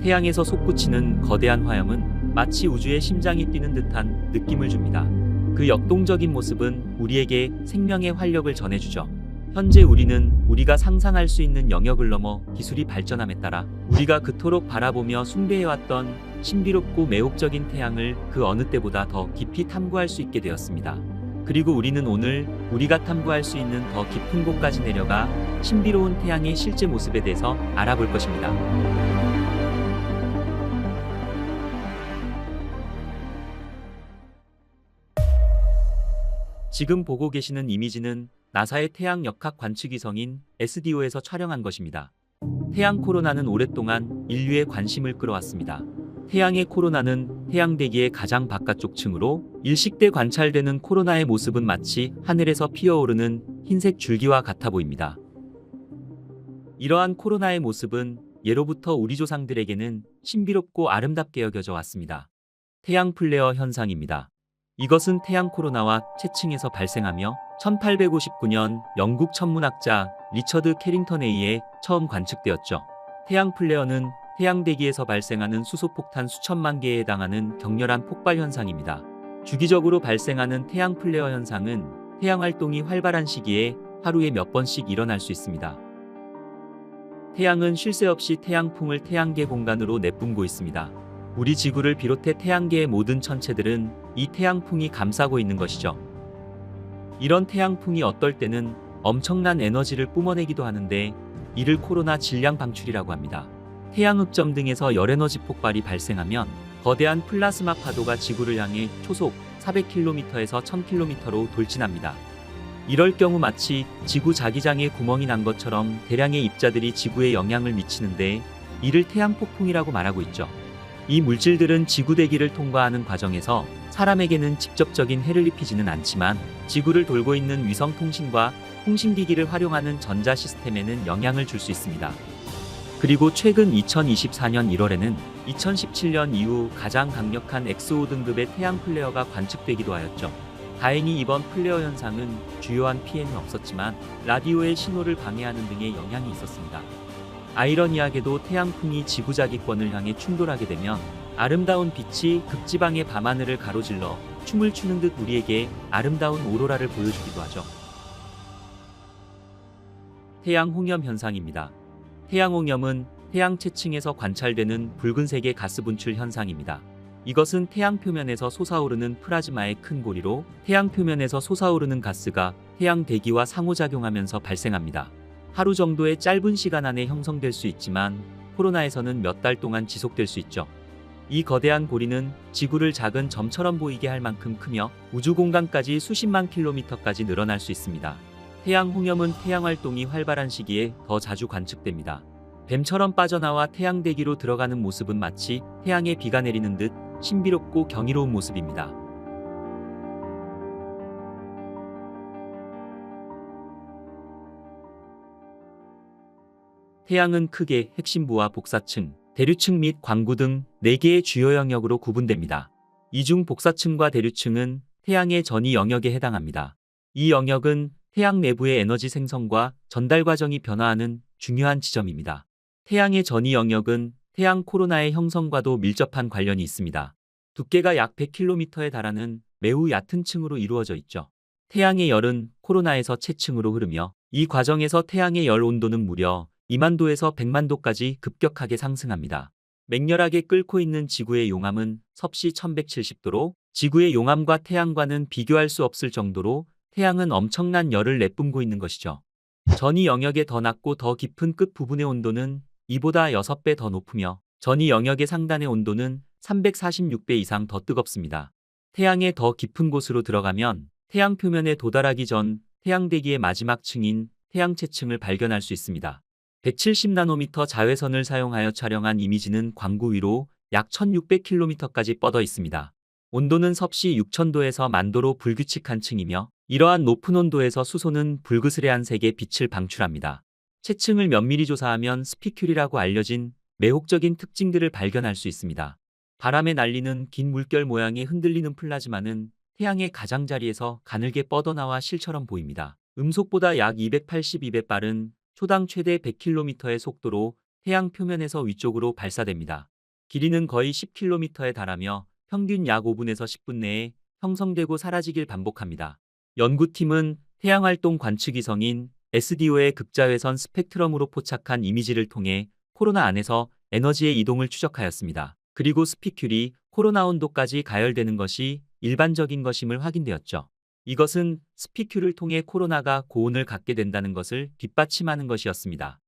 태양에서 솟구치는 거대한 화염은 마치 우주의 심장이 뛰는 듯한 느낌을 줍니다. 그 역동적인 모습은 우리에게 생명의 활력을 전해주죠. 현재 우리는 우리가 상상할 수 있는 영역을 넘어 기술이 발전함에 따라 우리가 그토록 바라보며 숭배해왔던 신비롭고 매혹적인 태양을 그 어느 때보다 더 깊이 탐구할 수 있게 되었습니다. 그리고 우리는 오늘 우리가 탐구할 수 있는 더 깊은 곳까지 내려가 신비로운 태양의 실제 모습에 대해서 알아볼 것입니다. 지금 보고 계시는 이미지는 나사의 태양 역학 관측 위성인 SDO에서 촬영한 것입니다. 태양 코로나는 오랫동안 인류의 관심을 끌어왔습니다. 태양의 코로나는 태양 대기의 가장 바깥쪽 층으로 일식돼 관찰되는 코로나의 모습은 마치 하늘에서 피어오르는 흰색 줄기와 같아 보입니다. 이러한 코로나의 모습은 예로부터 우리 조상들에게는 신비롭고 아름답게 여겨져 왔습니다. 태양 플레어 현상입니다. 이것은 태양 코로나와 채층에서 발생하며 1859년 영국 천문학자 리처드 캐링턴에 의해 처음 관측되었죠. 태양 플레어는 태양 대기에서 발생하는 수소폭탄 수천만 개에 해당하는 격렬한 폭발 현상입니다. 주기적으로 발생하는 태양 플레어 현상은 태양 활동이 활발한 시기에 하루에 몇 번씩 일어날 수 있습니다. 태양은 쉴 새 없이 태양풍을 태양계 공간으로 내뿜고 있습니다. 우리 지구를 비롯해 태양계의 모든 천체들은 이 태양풍이 감싸고 있는 것이죠. 이런 태양풍이 어떨 때는 엄청난 에너지를 뿜어내기도 하는데 이를 코로나 질량 방출이라고 합니다. 태양 흑점 등에서 열에너지 폭발이 발생하면 거대한 플라스마 파도가 지구를 향해 초속 400km에서 1000km로 돌진합니다. 이럴 경우 마치 지구 자기장에 구멍이 난 것처럼 대량의 입자들이 지구에 영향을 미치는데 이를 태양폭풍이라고 말하고 있죠. 이 물질들은 지구 대기를 통과하는 과정에서 사람에게는 직접적인 해를 입히지는 않지만 지구를 돌고 있는 위성 통신과 통신기기를 활용하는 전자 시스템에는 영향을 줄 수 있습니다. 그리고 최근 2024년 1월에는 2017년 이후 가장 강력한 XO 등급의 태양 플레어가 관측되기도 하였죠. 다행히 이번 플레어 현상은 주요한 피해는 없었지만 라디오의 신호를 방해하는 등의 영향이 있었습니다. 아이러니하게도 태양풍이 지구자기권을 향해 충돌하게 되면 아름다운 빛이 극지방의 밤하늘을 가로질러 춤을 추는 듯 우리에게 아름다운 오로라를 보여주기도 하죠. 태양 홍염 현상입니다. 태양 홍염은 태양 채층에서 관찰되는 붉은색의 가스 분출 현상입니다. 이것은 태양 표면에서 솟아오르는 플라즈마의 큰 고리로 태양 표면에서 솟아오르는 가스가 태양 대기와 상호작용하면서 발생합니다. 하루 정도의 짧은 시간 안에 형성될 수 있지만 코로나에서는 몇 달 동안 지속될 수 있죠. 이 거대한 고리는 지구를 작은 점처럼 보이게 할 만큼 크며 우주 공간까지 수십만 킬로미터까지 늘어날 수 있습니다. 태양 홍염은 태양 활동이 활발한 시기에 더 자주 관측됩니다. 뱀처럼 빠져나와 태양 대기로 들어가는 모습은 마치 태양에 비가 내리는 듯 신비롭고 경이로운 모습입니다. 태양은 크게 핵심부와 복사층, 대류층 및 광구 등 4개의 주요 영역으로 구분됩니다. 이 중 복사층과 대류층은 태양의 전이 영역에 해당합니다. 이 영역은 태양 내부의 에너지 생성과 전달 과정이 변화하는 중요한 지점입니다. 태양의 전이 영역은 태양 코로나의 형성과도 밀접한 관련이 있습니다. 두께가 약 100km에 달하는 매우 얕은 층으로 이루어져 있죠. 태양의 열은 코로나에서 채층으로 흐르며 이 과정에서 태양의 열 온도는 무려 2만 도에서 100만 도까지 급격하게 상승합니다. 맹렬하게 끓고 있는 지구의 용암은 섭씨 1170도로 지구의 용암과 태양과는 비교할 수 없을 정도로 태양은 엄청난 열을 내뿜고 있는 것이죠. 전이 영역의 더 낮고 더 깊은 끝 부분의 온도는 이보다 6배 더 높으며 전이 영역의 상단의 온도는 346배 이상 더 뜨겁습니다. 태양의 더 깊은 곳으로 들어가면 태양 표면에 도달하기 전 태양 대기의 마지막 층인 태양채층을 발견할 수 있습니다. 170나노미터 자외선을 사용하여 촬영한 이미지는 광구 위로 약 1600km까지 뻗어 있습니다. 온도는 섭씨 6000도에서 만도로 불규칙한 층이며 이러한 높은 온도에서 수소는 불그스레한 색의 빛을 방출합니다. 채층을 면밀히 조사하면 스피큘이라고 알려진 매혹적인 특징들을 발견할 수 있습니다. 바람에 날리는 긴 물결 모양의 흔들리는 플라즈마는 태양의 가장자리에서 가늘게 뻗어나와 실처럼 보입니다. 음속보다 약 282배 빠른 초당 최대 100km의 속도로 태양 표면에서 위쪽으로 발사됩니다. 길이는 거의 10km에 달하며 평균 약 5분에서 10분 내에 형성되고 사라지길 반복합니다. 연구팀은 태양활동 관측위성인 SDO의 극자외선 스펙트럼으로 포착한 이미지를 통해 코로나 안에서 에너지의 이동을 추적하였습니다. 그리고 스피큘이 코로나 온도까지 가열되는 것이 일반적인 것임을 확인되었죠. 이것은 스피큘을 통해 코로나가 고온을 갖게 된다는 것을 뒷받침하는 것이었습니다.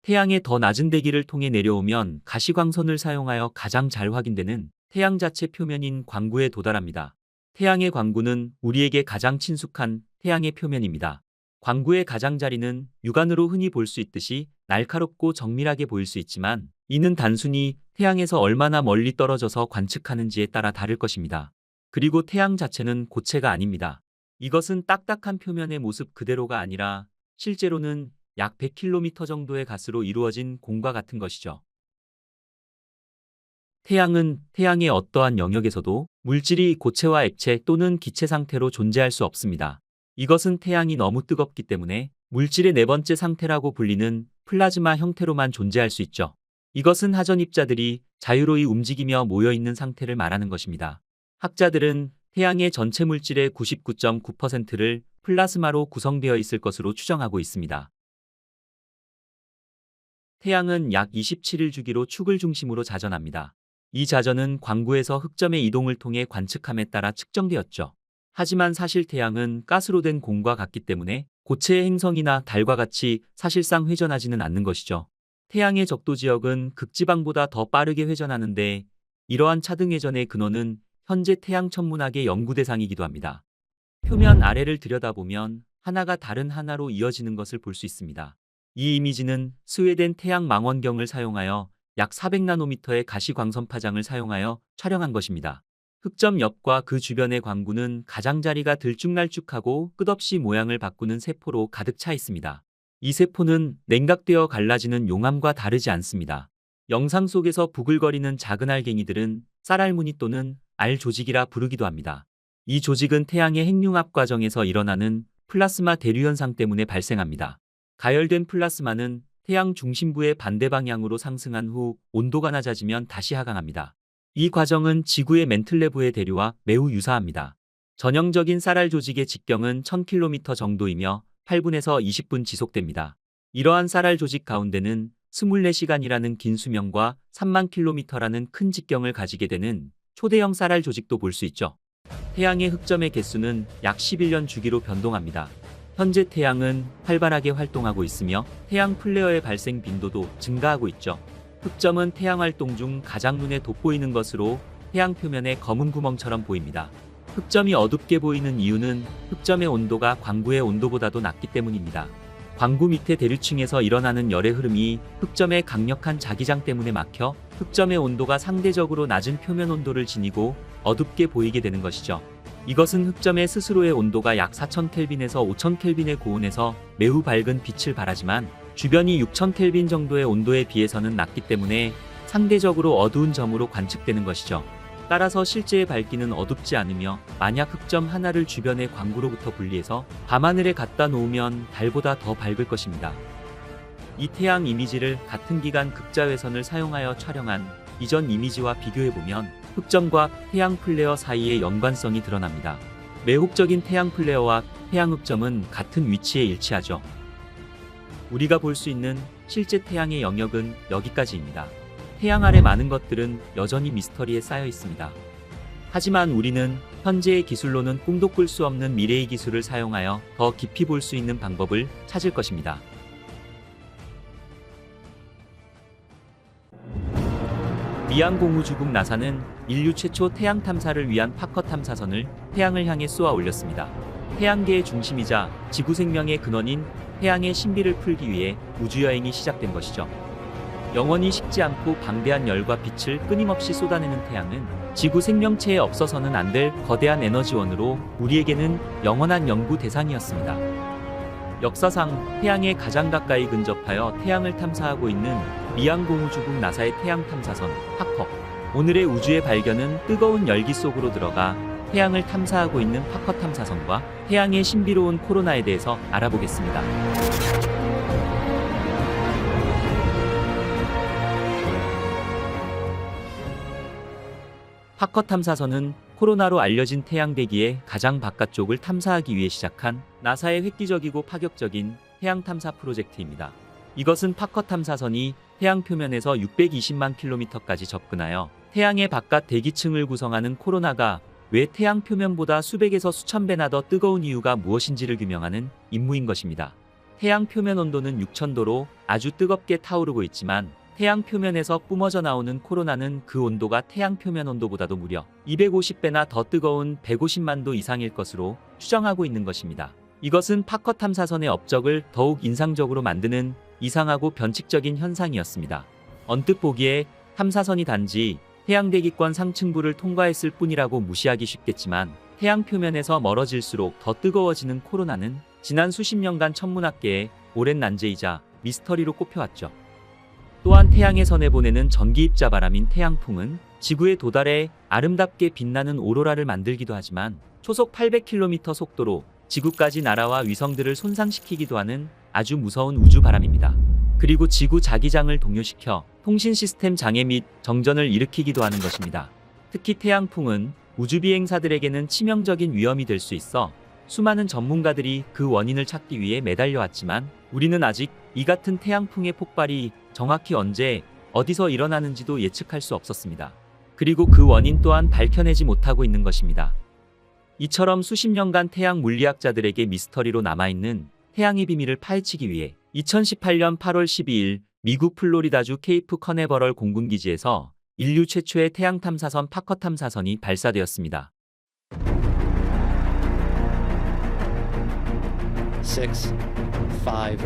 태양의 더 낮은 대기를 통해 내려오면 가시광선을 사용하여 가장 잘 확인되는 태양 자체 표면인 광구에 도달합니다. 태양의 광구는 우리에게 가장 친숙한 태양의 표면입니다. 광구의 가장자리는 육안으로 흔히 볼 수 있듯이 날카롭고 정밀하게 보일 수 있지만 이는 단순히 태양에서 얼마나 멀리 떨어져서 관측하는지에 따라 다를 것입니다. 그리고 태양 자체는 고체가 아닙니다. 이것은 딱딱한 표면의 모습 그대로가 아니라 실제로는 약 100km 정도의 가스로 이루어진 공과 같은 것이죠. 태양은 태양의 어떠한 영역에서도 물질이 고체와 액체 또는 기체 상태로 존재할 수 없습니다. 이것은 태양이 너무 뜨겁기 때문에 물질의 네 번째 상태라고 불리는 플라즈마 형태로만 존재할 수 있죠. 이것은 하전입자들이 자유로이 움직이며 모여있는 상태를 말하는 것입니다. 학자들은 태양의 전체 물질의 99.9%를 플라즈마로 구성되어 있을 것으로 추정하고 있습니다. 태양은 약 27일 주기로 축을 중심으로 자전합니다. 이 자전은 광구에서 흑점의 이동을 통해 관측함에 따라 측정되었죠. 하지만 사실 태양은 가스로 된 공과 같기 때문에 고체의 행성이나 달과 같이 사실상 회전하지는 않는 것이죠. 태양의 적도 지역은 극지방보다 더 빠르게 회전하는데 이러한 차등 회전의 근원은 현재 태양 천문학의 연구 대상이기도 합니다. 표면 아래를 들여다보면 하나가 다른 하나로 이어지는 것을 볼 수 있습니다. 이 이미지는 스웨덴 태양 망원경을 사용하여 약 400나노미터의 가시광선 파장을 사용하여 촬영한 것입니다. 흑점 옆과 그 주변의 광구는 가장자리가 들쭉날쭉하고 끝없이 모양을 바꾸는 세포로 가득 차 있습니다. 이 세포는 냉각되어 갈라지는 용암과 다르지 않습니다. 영상 속에서 부글거리는 작은 알갱이들은 쌀알무늬 또는 알 조직이라 부르기도 합니다. 이 조직은 태양의 핵융합 과정에서 일어나는 플라스마 대류 현상 때문에 발생합니다. 가열된 플라스마는 태양 중심부의 반대 방향으로 상승한 후 온도가 낮아지면 다시 하강합니다. 이 과정은 지구의 멘틀레브의 대류와 매우 유사합니다. 전형적인 쌀알 조직의 직경은 1000km 정도이며 8분에서 20분 지속됩니다. 이러한 쌀알 조직 가운데는 24시간이라는 긴 수명과 3만 km라는 큰 직경을 가지게 되는 초대형 쌀알 조직도 볼 수 있죠. 태양의 흑점의 개수는 약 11년 주기로 변동합니다. 현재 태양은 활발하게 활동하고 있으며 태양 플레어의 발생 빈도도 증가하고 있죠. 흑점은 태양 활동 중 가장 눈에 돋보이는 것으로 태양 표면에 검은 구멍처럼 보입니다. 흑점이 어둡게 보이는 이유는 흑점의 온도가 광구의 온도보다도 낮기 때문입니다. 광구 밑의 대류층에서 일어나는 열의 흐름이 흑점의 강력한 자기장 때문에 막혀 흑점의 온도가 상대적으로 낮은 표면 온도를 지니고 어둡게 보이게 되는 것이죠. 이것은 흑점의 스스로의 온도가 약 4000켈빈에서 5000켈빈의 고온에서 매우 밝은 빛을 발하지만 주변이 6000켈빈 정도의 온도에 비해서는 낮기 때문에 상대적으로 어두운 점으로 관측되는 것이죠. 따라서 실제의 밝기는 어둡지 않으며 만약 흑점 하나를 주변의 광구로부터 분리해서 밤하늘에 갖다 놓으면 달보다 더 밝을 것입니다. 이 태양 이미지를 같은 기간 극자외선을 사용하여 촬영한 이전 이미지와 비교해보면 흑점과 태양 플레어 사이의 연관성이 드러납니다. 매혹적인 태양 플레어와 태양 흑점은 같은 위치에 일치하죠. 우리가 볼 수 있는 실제 태양의 영역은 여기까지입니다. 태양 아래 많은 것들은 여전히 미스터리에 쌓여 있습니다. 하지만 우리는 현재의 기술로는 꿈도 꿀 수 없는 미래의 기술을 사용하여 더 깊이 볼 수 있는 방법을 찾을 것입니다. 미양 공우주국 나사는 인류 최초 태양 탐사를 위한 파커 탐사선을 태양을 향해 쏘아 올렸습니다. 태양계의 중심이자 지구 생명의 근원인 태양의 신비를 풀기 위해 우주여행이 시작된 것이죠. 영원히 식지 않고 방대한 열과 빛을 끊임없이 쏟아내는 태양은 지구 생명체에 없어서는 안 될 거대한 에너지원으로 우리에게는 영원한 연구 대상이었습니다. 역사상 태양에 가장 가까이 근접하여 태양을 탐사하고 있는 미양 공우주국 나사의 태양 탐사선 파커. 오늘의 우주의 발견은 뜨거운 열기 속으로 들어가 태양을 탐사하고 있는 파커 탐사선과 태양의 신비로운 코로나에 대해서 알아보겠습니다. 파커 탐사선은 코로나로 알려진 태양 대기의 가장 바깥쪽을 탐사하기 위해 시작한 나사의 획기적이고 파격적인 태양 탐사 프로젝트입니다. 이것은 파커 탐사선이 태양 표면에서 620만 킬로미터까지 접근하여 태양의 바깥 대기층을 구성하는 코로나가 왜 태양 표면보다 수백에서 수천 배나 더 뜨거운 이유가 무엇인지를 규명하는 임무인 것입니다. 태양 표면 온도는 6000도로 아주 뜨겁게 타오르고 있지만 태양 표면에서 뿜어져 나오는 코로나는 그 온도가 태양 표면 온도보다도 무려 250배나 더 뜨거운 150만 도 이상일 것으로 추정하고 있는 것입니다. 이것은 파커 탐사선의 업적을 더욱 인상적으로 만드는 이상하고 변칙적인 현상이었습니다. 언뜻 보기에 탐사선이 단지 태양 대기권 상층부를 통과했을 뿐이라고 무시하기 쉽겠지만 태양 표면에서 멀어질수록 더 뜨거워지는 코로나는 지난 수십 년간 천문학계의 오랜 난제이자 미스터리로 꼽혀왔죠. 또한 태양에서 내보내는 전기입자 바람인 태양풍은 지구에 도달해 아름답게 빛나는 오로라를 만들기도 하지만 초속 800km 속도로 지구까지 날아와 위성들을 손상시키기도 하는 아주 무서운 우주 바람입니다. 그리고 지구 자기장을 동요시켜 통신 시스템 장애 및 정전을 일으키기도 하는 것입니다. 특히 태양풍은 우주 비행사들에게는 치명적인 위험이 될 수 있어 수많은 전문가들이 그 원인을 찾기 위해 매달려 왔지만 우리는 아직 이 같은 태양풍의 폭발이 정확히 언제 어디서 일어나는지도 예측할 수 없었습니다. 그리고 그 원인 또한 밝혀내지 못하고 있는 것입니다. 이처럼 수십 년간 태양 물리학자들에게 미스터리로 남아있는 태양의 비밀을 파헤치기 위해 2018년 8월 12일 미국 플로리다주 케이프 커네버럴 공군기지에서 인류 최초의 태양 탐사선 파커 탐사선이 발사되었습니다. 6, 5, 4, 3,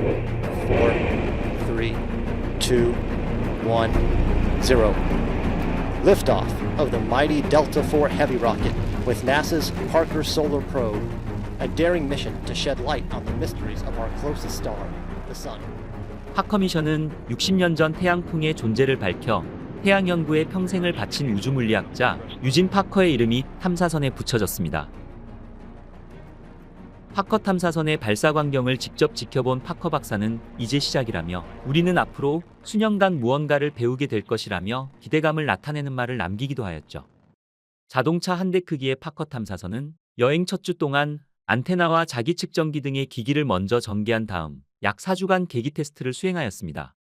2, 1, 0. Liftoff of the mighty Delta IV Heavy rocket with NASA's Parker Solar Probe, a daring mission to shed light on the mysteries of our closest star, the Sun. 파커 미션은 60년 전 태양풍의 존재를 밝혀 태양 연구에 평생을 바친 우주물리학자 유진 파커의 이름이 탐사선에 붙여졌습니다. 파커 탐사선의 발사 광경을 직접 지켜본 파커 박사는 이제 시작이라며 우리는 앞으로 수년간 무언가를 배우게 될 것이라며 기대감을 나타내는 말을 남기기도 하였죠. 자동차 한 대 크기의 파커 탐사선은 여행 첫 주 동안 안테나와 자기 측정기 등의 기기를 먼저 전개한 다음 약 4주간 계기 테스트를 수행하였습니다.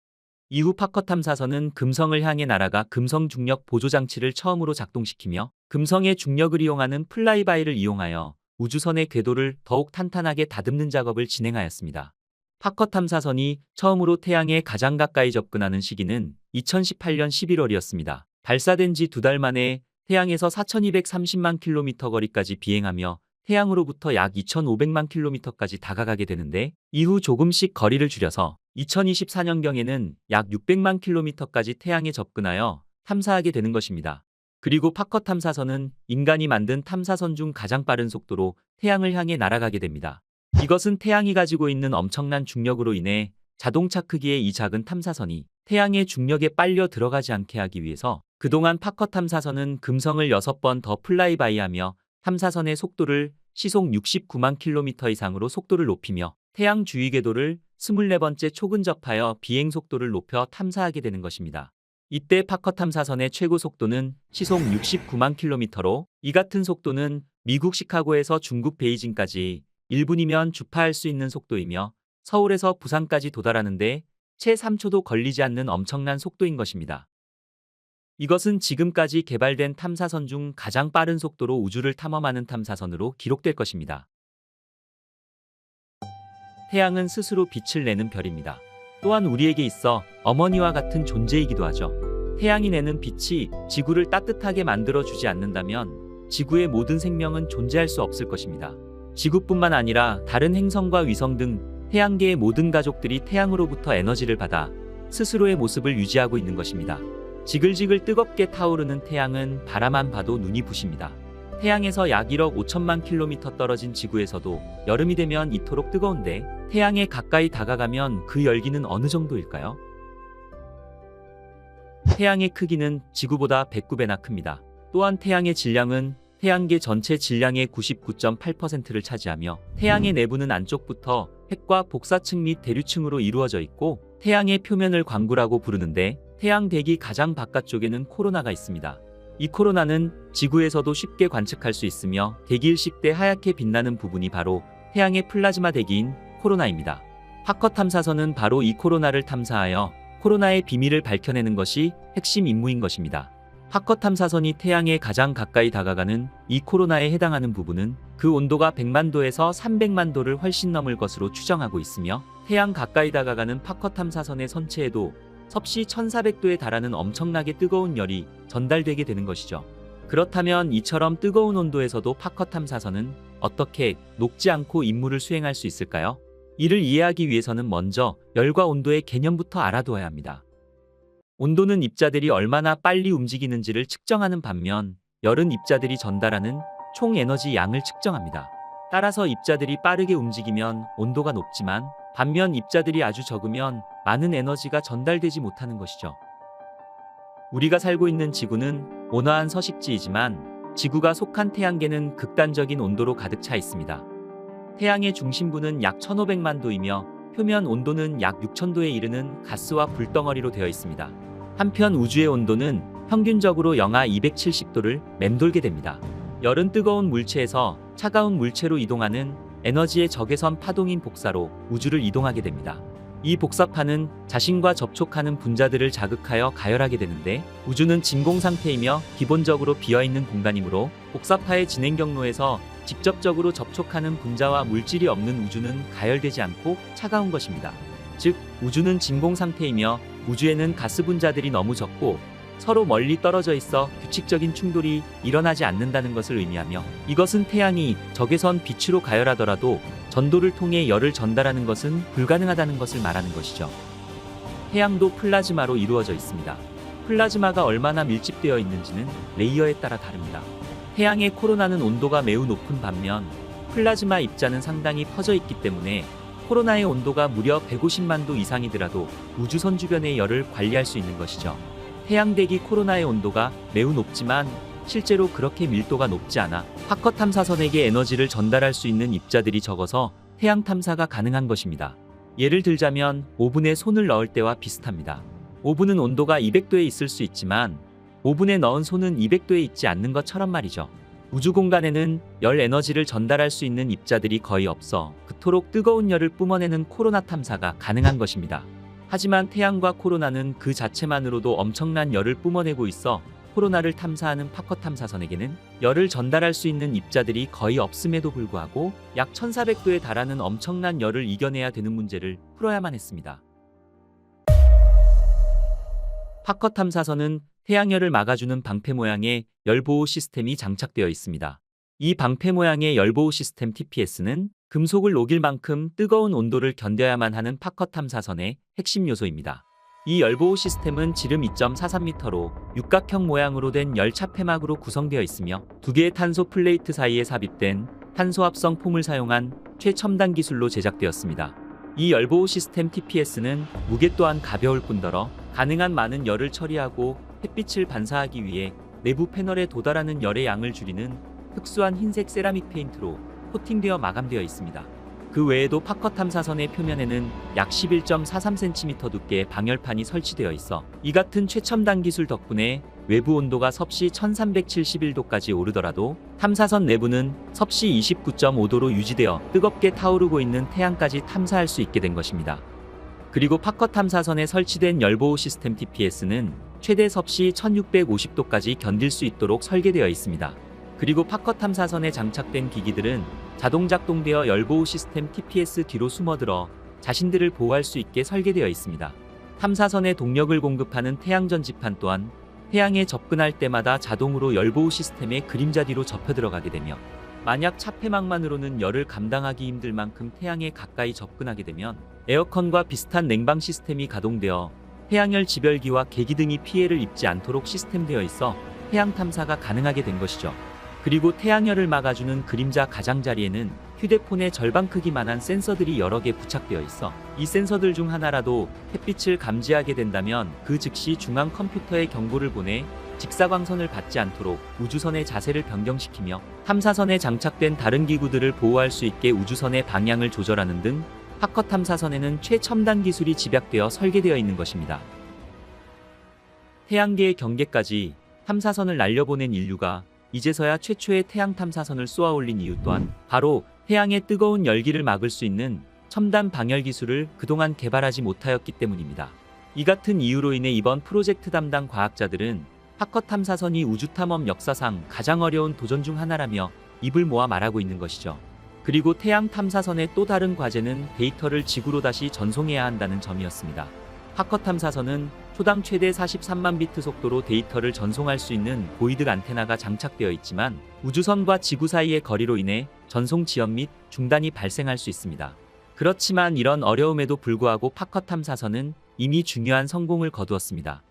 이후 파커 탐사선은 금성을 향해 날아가 금성 중력 보조 장치를 처음으로 작동시키며 금성의 중력을 이용하는 플라이바이를 이용하여 우주선의 궤도를 더욱 탄탄하게 다듬는 작업을 진행하였습니다. 파커 탐사선이 처음으로 태양에 가장 가까이 접근하는 시기는 2018년 11월이었습니다. 발사된 지 2달 만에 태양에서 4230만 킬로미터 거리까지 비행하며 태양으로부터 약 2500만 킬로미터까지 다가가게 되는데 이후 조금씩 거리를 줄여서 2024년경에는 약 600만 킬로미터까지 태양에 접근하여 탐사하게 되는 것입니다. 그리고 파커 탐사선은 인간이 만든 탐사선 중 가장 빠른 속도로 태양을 향해 날아가게 됩니다. 이것은 태양이 가지고 있는 엄청난 중력으로 인해 자동차 크기의 이 작은 탐사선이 태양의 중력에 빨려 들어가지 않게 하기 위해서 그동안 파커 탐사선은 금성을 6번 더 플라이바이하며 탐사선의 속도를 시속 69만 킬로미터 이상으로 속도를 높이며 태양 주위 궤도를 24번째 초근접하여 비행 속도를 높여 탐사하게 되는 것입니다. 이때 파커 탐사선의 최고 속도는 시속 69만 킬로미터로 이 같은 속도는 미국 시카고에서 중국 베이징까지 1분이면 주파할 수 있는 속도이며 서울에서 부산까지 도달하는데 채 3초도 걸리지 않는 엄청난 속도인 것입니다. 이것은 지금까지 개발된 탐사선 중 가장 빠른 속도로 우주를 탐험하는 탐사선으로 기록될 것입니다. 태양은 스스로 빛을 내는 별입니다. 또한 우리에게 있어 어머니와 같은 존재이기도 하죠. 태양이 내는 빛이 지구를 따뜻하게 만들어주지 않는다면 지구의 모든 생명은 존재할 수 없을 것입니다. 지구뿐만 아니라 다른 행성과 위성 등 태양계의 모든 가족들이 태양으로부터 에너지를 받아 스스로의 모습을 유지하고 있는 것입니다. 지글지글 뜨겁게 타오르는 태양은 바라만 봐도 눈이 부십니다. 태양에서 약 1억 5천만 킬로미터 떨어진 지구에서도 여름이 되면 이토록 뜨거운데 태양에 가까이 다가가면 그 열기는 어느 정도일까요? 태양의 크기는 지구보다 109배나 큽니다. 또한 태양의 질량은 태양계 전체 질량의 99.8%를 차지하며 태양의 내부는 안쪽부터 핵과 복사층 및 대류층으로 이루어져 있고 태양의 표면을 광구라고 부르는데 태양 대기 가장 바깥쪽에는 코로나가 있습니다. 이 코로나는 지구에서도 쉽게 관측할 수 있으며 대기일식 때 하얗게 빛나는 부분이 바로 태양의 플라즈마 대기인 코로나입니다. 파커 탐사선은 바로 이 코로나를 탐사하여 코로나의 비밀을 밝혀내는 것이 핵심 임무인 것입니다. 파커 탐사선이 태양에 가장 가까이 다가가는 이 코로나에 해당하는 부분은 그 온도가 100만 도에서 300만 도를 훨씬 넘을 것으로 추정하고 있으며, 태양 가까이 다가가는 파커 탐사선의 선체에도 섭씨 1400도에 달하는 엄청나게 뜨거운 열이 전달되게 되는 것이죠. 그렇다면 이처럼 뜨거운 온도에서도 파커 탐사선은 어떻게 녹지 않고 임무를 수행할 수 있을까요? 이를 이해하기 위해서는 먼저 열과 온도의 개념부터 알아두어야 합니다. 온도는 입자들이 얼마나 빨리 움직이는지를 측정하는 반면, 열은 입자들이 전달하는 총 에너지 양을 측정합니다. 따라서 입자들이 빠르게 움직이면 온도가 높지만, 반면 입자들이 아주 적으면 많은 에너지가 전달되지 못하는 것이죠. 우리가 살고 있는 지구는 온화한 서식지이지만 지구가 속한 태양계는 극단적인 온도로 가득 차 있습니다. 태양의 중심부는 약 1500만 도이며 표면 온도는 약 6000도에 이르는 가스와 불덩어리로 되어 있습니다. 한편 우주의 온도는 평균적으로 영하 270도를 맴돌게 됩니다. 열은 뜨거운 물체에서 차가운 물체로 이동하는 에너지의 적외선 파동인 복사로 우주를 이동하게 됩니다. 이 복사파는 자신과 접촉하는 분자들을 자극하여 가열하게 되는데, 우주는 진공 상태이며 기본적으로 비어있는 공간이므로 복사파의 진행 경로에서 직접적으로 접촉하는 분자와 물질이 없는 우주는 가열되지 않고 차가운 것입니다. 즉, 우주는 진공 상태이며 우주에는 가스 분자들이 너무 적고 서로 멀리 떨어져 있어 규칙적인 충돌이 일어나지 않는다는 것을 의미하며, 이것은 태양이 적외선 빛으로 가열하더라도 전도를 통해 열을 전달하는 것은 불가능하다는 것을 말하는 것이죠. 태양도 플라즈마로 이루어져 있습니다. 플라즈마가 얼마나 밀집되어 있는지는 레이어에 따라 다릅니다. 태양의 코로나는 온도가 매우 높은 반면 플라즈마 입자는 상당히 퍼져 있기 때문에 코로나의 온도가 무려 150만 도 이상이더라도 우주선 주변의 열을 관리할 수 있는 것이죠. 태양대기 코로나의 온도가 매우 높지만 실제로 그렇게 밀도가 높지 않아 파커 탐사선에게 에너지를 전달할 수 있는 입자들이 적어서 태양 탐사가 가능한 것입니다. 예를 들자면 오븐에 손을 넣을 때와 비슷합니다. 오븐은 온도가 200도에 있을 수 있지만 오븐에 넣은 손은 200도에 있지 않는 것처럼 말이죠. 우주 공간에는 열 에너지를 전달할 수 있는 입자들이 거의 없어 그토록 뜨거운 열을 뿜어내는 코로나 탐사가 가능한 것입니다. 하지만 태양과 코로나는 그 자체만으로도 엄청난 열을 뿜어내고 있어 코로나를 탐사하는 파커 탐사선에게는 열을 전달할 수 있는 입자들이 거의 없음에도 불구하고 약 1400도에 달하는 엄청난 열을 이겨내야 되는 문제를 풀어야만 했습니다. 파커 탐사선은 태양열을 막아주는 방패 모양의 열보호 시스템이 장착되어 있습니다. 이 방패 모양의 열보호 시스템 TPS는 금속을 녹일 만큼 뜨거운 온도를 견뎌야만 하는 파커 탐사선의 핵심 요소입니다. 이 열보호 시스템은 지름 2.43m로 육각형 모양으로 된 열 차폐막으로 구성되어 있으며 두 개의 탄소 플레이트 사이에 삽입된 탄소합성 폼을 사용한 최첨단 기술로 제작되었습니다. 이 열보호 시스템 TPS는 무게 또한 가벼울 뿐더러 가능한 많은 열을 처리하고 햇빛을 반사하기 위해 내부 패널에 도달하는 열의 양을 줄이는 특수한 흰색 세라믹 페인트로 코팅되어 마감되어 있습니다. 그 외에도 파커 탐사선의 표면에는 약 11.43cm 두께의 방열판이 설치되어 있어 이 같은 최첨단 기술 덕분에 외부 온도가 섭씨 1371도까지 오르더라도 탐사선 내부는 섭씨 29.5도로 유지되어 뜨겁게 타오르고 있는 태양까지 탐사할 수 있게 된 것입니다. 그리고 파커 탐사선에 설치된 열보호 시스템 TPS는 최대 섭씨 1650도까지 견딜 수 있도록 설계되어 있습니다. 그리고 파커 탐사선에 장착된 기기들은 자동 작동되어 열보호 시스템 TPS 뒤로 숨어들어 자신들을 보호할 수 있게 설계되어 있습니다. 탐사선에 동력을 공급하는 태양전지판 또한 태양에 접근할 때마다 자동으로 열보호 시스템의 그림자 뒤로 접혀 들어가게 되며, 만약 차폐막만으로는 열을 감당하기 힘들 만큼 태양에 가까이 접근하게 되면 에어컨과 비슷한 냉방 시스템이 가동되어 태양열 지별기와 계기 등이 피해를 입지 않도록 시스템되어 있어 태양 탐사가 가능하게 된 것이죠. 그리고 태양열을 막아주는 그림자 가장자리에는 휴대폰의 절반 크기만한 센서들이 여러 개 부착되어 있어 이 센서들 중 하나라도 햇빛을 감지하게 된다면 그 즉시 중앙 컴퓨터에 경고를 보내 직사광선을 받지 않도록 우주선의 자세를 변경시키며 탐사선에 장착된 다른 기구들을 보호할 수 있게 우주선의 방향을 조절하는 등 파커 탐사선에는 최첨단 기술이 집약되어 설계되어 있는 것입니다. 태양계의 경계까지 탐사선을 날려보낸 인류가 이제서야 최초의 태양 탐사선을 쏘아 올린 이유 또한 바로 태양의 뜨거운 열기를 막을 수 있는 첨단 방열 기술을 그동안 개발하지 못하였기 때문입니다. 이 같은 이유로 인해 이번 프로젝트 담당 과학자들은 하커 탐사선이 우주 탐험 역사상 가장 어려운 도전 중 하나라며 입을 모아 말하고 있는 것이죠. 그리고 태양 탐사선의 또 다른 과제는 데이터를 지구로 다시 전송해야 한다는 점이었습니다. 하커 탐사선은 초당 최대 43만 비트 속도로 데이터를 전송할 수 있는 보이드 안테나가 장착되어 있지만 우주선과 지구 사이의 거리로 인해 전송 지연 및 중단이 발생할 수 있습니다. 그렇지만 이런 어려움에도 불구하고 하커 탐사선은 이미 중요한 성공을 거두었습니다.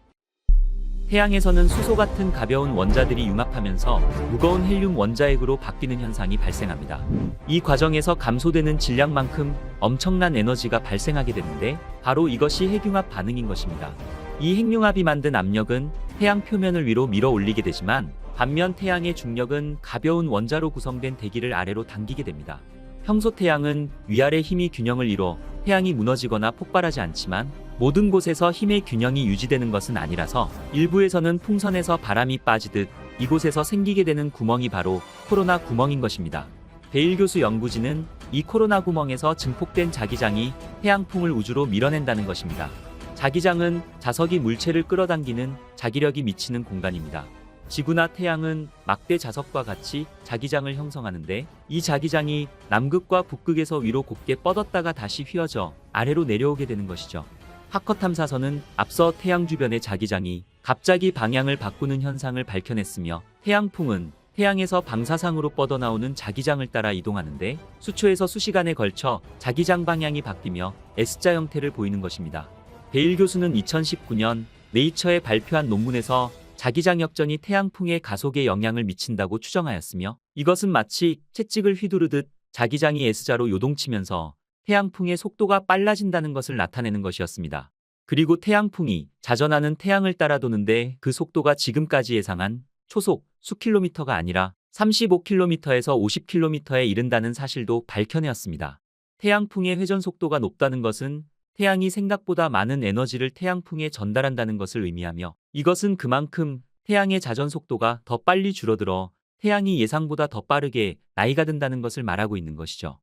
태양에서는 수소 같은 가벼운 원자들이 융합하면서 무거운 헬륨 원자핵으로 바뀌는 현상이 발생합니다. 이 과정에서 감소되는 질량만큼 엄청난 에너지가 발생하게 되는데 바로 이것이 핵융합 반응인 것입니다. 이 핵융합이 만든 압력은 태양 표면을 위로 밀어 올리게 되지만 반면 태양의 중력은 가벼운 원자로 구성된 대기를 아래로 당기게 됩니다. 평소 태양은 위아래 힘이 균형을 이뤄 태양이 무너지거나 폭발하지 않지만 모든 곳에서 힘의 균형이 유지되는 것은 아니라서 일부에서는 풍선에서 바람이 빠지듯 이곳에서 생기게 되는 구멍이 바로 코로나 구멍인 것입니다. 베일 교수 연구진은 이 코로나 구멍에서 증폭된 자기장이 태양풍을 우주로 밀어낸다는 것입니다. 자기장은 자석이 물체를 끌어당기는 자기력이 미치는 공간입니다. 지구나 태양은 막대 자석과 같이 자기장을 형성하는데 이 자기장이 남극과 북극에서 위로 곱게 뻗었다가 다시 휘어져 아래로 내려오게 되는 것이죠. 하커 탐사선은 앞서 태양 주변의 자기장이 갑자기 방향을 바꾸는 현상을 밝혀냈으며 태양풍은 태양에서 방사상으로 뻗어나오는 자기장을 따라 이동하는데 수초에서 수시간에 걸쳐 자기장 방향이 바뀌며 S자 형태를 보이는 것입니다. 베일 교수는 2019년 네이처에 발표한 논문에서 자기장 역전이 태양풍의 가속에 영향을 미친다고 추정하였으며 이것은 마치 채찍을 휘두르듯 자기장이 S자로 요동치면서 태양풍의 속도가 빨라진다는 것을 나타내는 것이었습니다. 그리고 태양풍이 자전하는 태양을 따라 도는데 그 속도가 지금까지 예상한 초속 수킬로미터가 아니라 35km에서 50km에 이른다는 사실도 밝혀내었습니다. 태양풍의 회전 속도가 높다는 것은 태양이 생각보다 많은 에너지를 태양풍에 전달한다는 것을 의미하며 이것은 그만큼 태양의 자전 속도가 더 빨리 줄어들어 태양이 예상보다 더 빠르게 나이가 든다는 것을 말하고 있는 것이죠.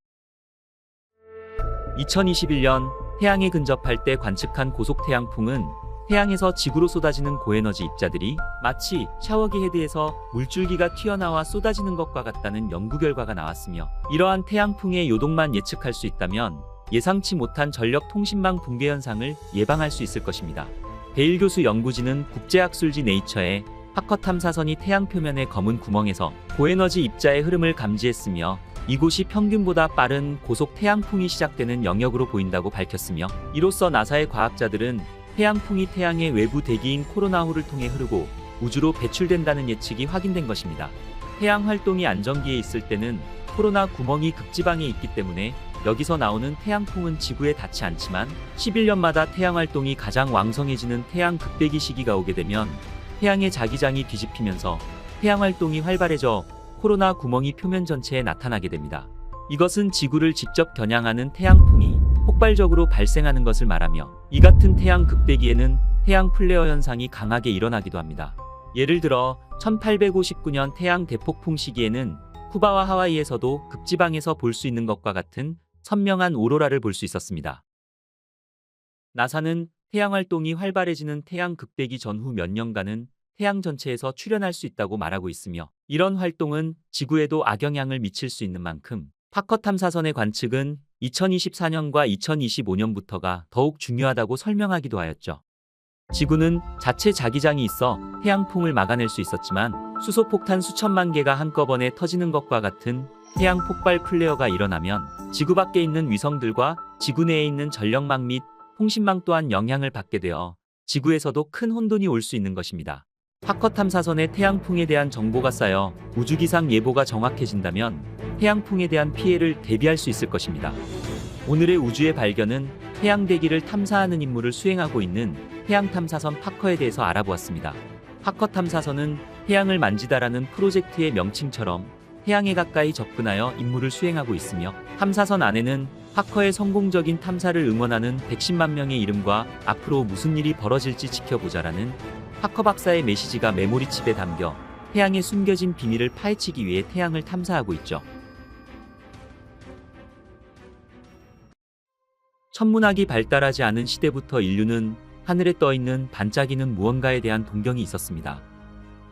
2021년 태양에 근접할 때 관측한 고속 태양풍은 태양에서 지구로 쏟아지는 고에너지 입자들이 마치 샤워기 헤드에서 물줄기가 튀어나와 쏟아지는 것과 같다는 연구 결과가 나왔으며 이러한 태양풍의 요동만 예측할 수 있다면 예상치 못한 전력 통신망 붕괴 현상을 예방할 수 있을 것입니다. 베일 교수 연구진은 국제학술지 네이처에 하커 탐사선이 태양 표면의 검은 구멍에서 고에너지 입자의 흐름을 감지했으며 이곳이 평균보다 빠른 고속 태양풍이 시작되는 영역으로 보인다고 밝혔으며 이로써 나사의 과학자들은 태양풍이 태양의 외부 대기인 코로나호를 통해 흐르고 우주로 배출된다는 예측이 확인된 것입니다. 태양 활동이 안정기에 있을 때는 코로나 구멍이 극지방에 있기 때문에 여기서 나오는 태양풍은 지구에 닿지 않지만 11년마다 태양 활동이 가장 왕성해지는 태양 극대기 시기가 오게 되면 태양의 자기장이 뒤집히면서 태양 활동이 활발해져 코로나 구멍이 표면 전체에 나타나게 됩니다. 이것은 지구를 직접 겨냥하는 태양풍이 폭발적으로 발생하는 것을 말하며 이 같은 태양 극대기에는 태양 플레어 현상이 강하게 일어나기도 합니다. 예를 들어 1859년 태양 대폭풍 시기에는 쿠바와 하와이에서도 극지방에서 볼 수 있는 것과 같은 선명한 오로라를 볼 수 있었습니다. 나사는 태양 활동이 활발해지는 태양 극대기 전후 몇 년간은 태양 전체에서 출현할 수 있다고 말하고 있으며 이런 활동은 지구에도 악영향을 미칠 수 있는 만큼 하커 탐사선의 관측은 2024년과 2025년부터가 더욱 중요하다고 설명하기도 하였죠. 지구는 자체 자기장이 있어 태양풍을 막아낼 수 있었지만 수소폭탄 수천만 개가 한꺼번에 터지는 것과 같은 태양 폭발 플레어가 일어나면 지구 밖에 있는 위성들과 지구 내에 있는 전력망 및 통신망 또한 영향을 받게 되어 지구에서도 큰 혼돈이 올 수 있는 것입니다. 하커 탐사선에 태양풍에 대한 정보가 쌓여 우주기상 예보가 정확해진다면 태양풍에 대한 피해를 대비할 수 있을 것입니다. 오늘의 우주의 발견은 태양 대기를 탐사하는 임무를 수행하고 있는 태양 탐사선 파커에 대해서 알아보았습니다. 하커 탐사선은 태양을 만지다라는 프로젝트의 명칭처럼 태양에 가까이 접근하여 임무를 수행하고 있으며 탐사선 안에는 하커의 성공적인 탐사를 응원하는 110만 명의 이름과 앞으로 무슨 일이 벌어질지 지켜보자라는 하커 박사의 메시지가 메모리 칩에 담겨 태양의 숨겨진 비밀을 파헤치기 위해 태양을 탐사하고 있죠. 천문학이 발달하지 않은 시대부터 인류는 하늘에 떠있는 반짝이는 무언가에 대한 동경이 있었습니다.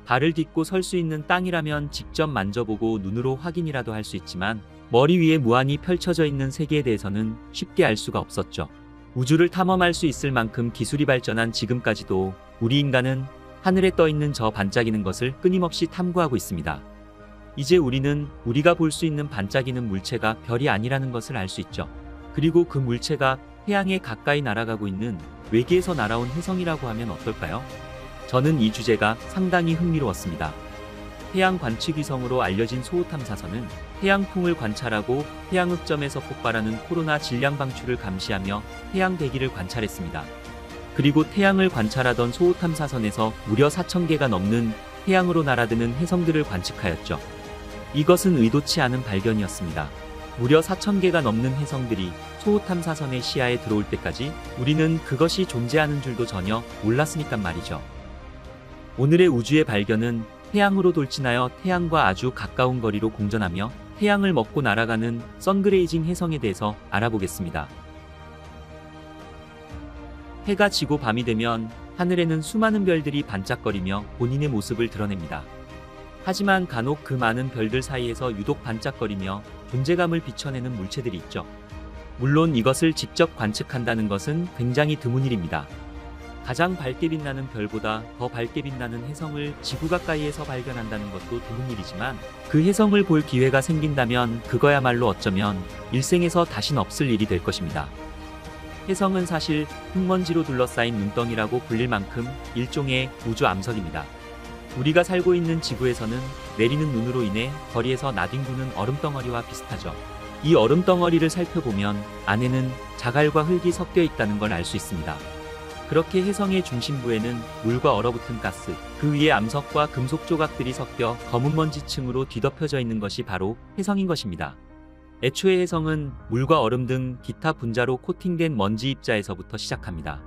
발을 딛고 설 수 있는 땅이라면 직접 만져보고 눈으로 확인이라도 할 수 있지만 머리 위에 무한히 펼쳐져 있는 세계에 대해서는 쉽게 알 수가 없었죠. 우주를 탐험할 수 있을 만큼 기술이 발전한 지금까지도 우리 인간은 하늘에 떠있는 저 반짝이는 것을 끊임없이 탐구하고 있습니다. 이제 우리는 우리가 볼 수 있는 반짝이는 물체가 별이 아니라는 것을 알 수 있죠. 그리고 그 물체가 태양에 가까이 날아가고 있는 외계에서 날아온 혜성이라고 하면 어떨까요? 저는 이 주제가 상당히 흥미로웠습니다. 태양 관측위성으로 알려진 소호탐사선은 태양풍을 관찰하고 태양흑점에서 폭발하는 코로나 질량 방출을 감시하며 태양 대기를 관찰했습니다. 그리고 태양을 관찰하던 소호탐사선에서 무려 4,000개가 넘는 태양으로 날아드는 혜성들을 관측하였죠. 이것은 의도치 않은 발견이었습니다. 무려 4,000개가 넘는 혜성들이 소호탐사선의 시야에 들어올 때까지 우리는 그것이 존재하는 줄도 전혀 몰랐으니깐 말이죠. 오늘의 우주의 발견은 태양으로 돌진하여 태양과 아주 가까운 거리로 공전하며 태양을 먹고 날아가는 선그레이징 혜성에 대해서 알아보겠습니다. 해가 지고 밤이 되면 하늘에는 수많은 별들이 반짝거리며 본인의 모습을 드러냅니다. 하지만 간혹 그 많은 별들 사이에서 유독 반짝거리며 존재감을 비춰내는 물체들이 있죠. 물론 이것을 직접 관측한다는 것은 굉장히 드문 일입니다. 가장 밝게 빛나는 별보다 더 밝게 빛나는 혜성을 지구 가까이에서 발견한다는 것도 드문 일이지만 그 혜성을 볼 기회가 생긴다면 그거야말로 어쩌면 일생에서 다신 없을 일이 될 것입니다. 혜성은 사실 흙먼지로 둘러싸인 눈덩이라고 불릴 만큼 일종의 우주 암석입니다. 우리가 살고 있는 지구에서는 내리는 눈으로 인해 거리에서 나뒹구는 얼음덩어리와 비슷하죠. 이 얼음덩어리를 살펴보면 안에는 자갈과 흙이 섞여 있다는 걸 알 수 있습니다. 그렇게 혜성의 중심부에는 물과 얼어붙은 가스, 그 위에 암석과 금속 조각들이 섞여 검은 먼지층으로 뒤덮여져 있는 것이 바로 혜성인 것입니다. 애초에 혜성은 물과 얼음 등 기타 분자로 코팅된 먼지 입자에서부터 시작합니다.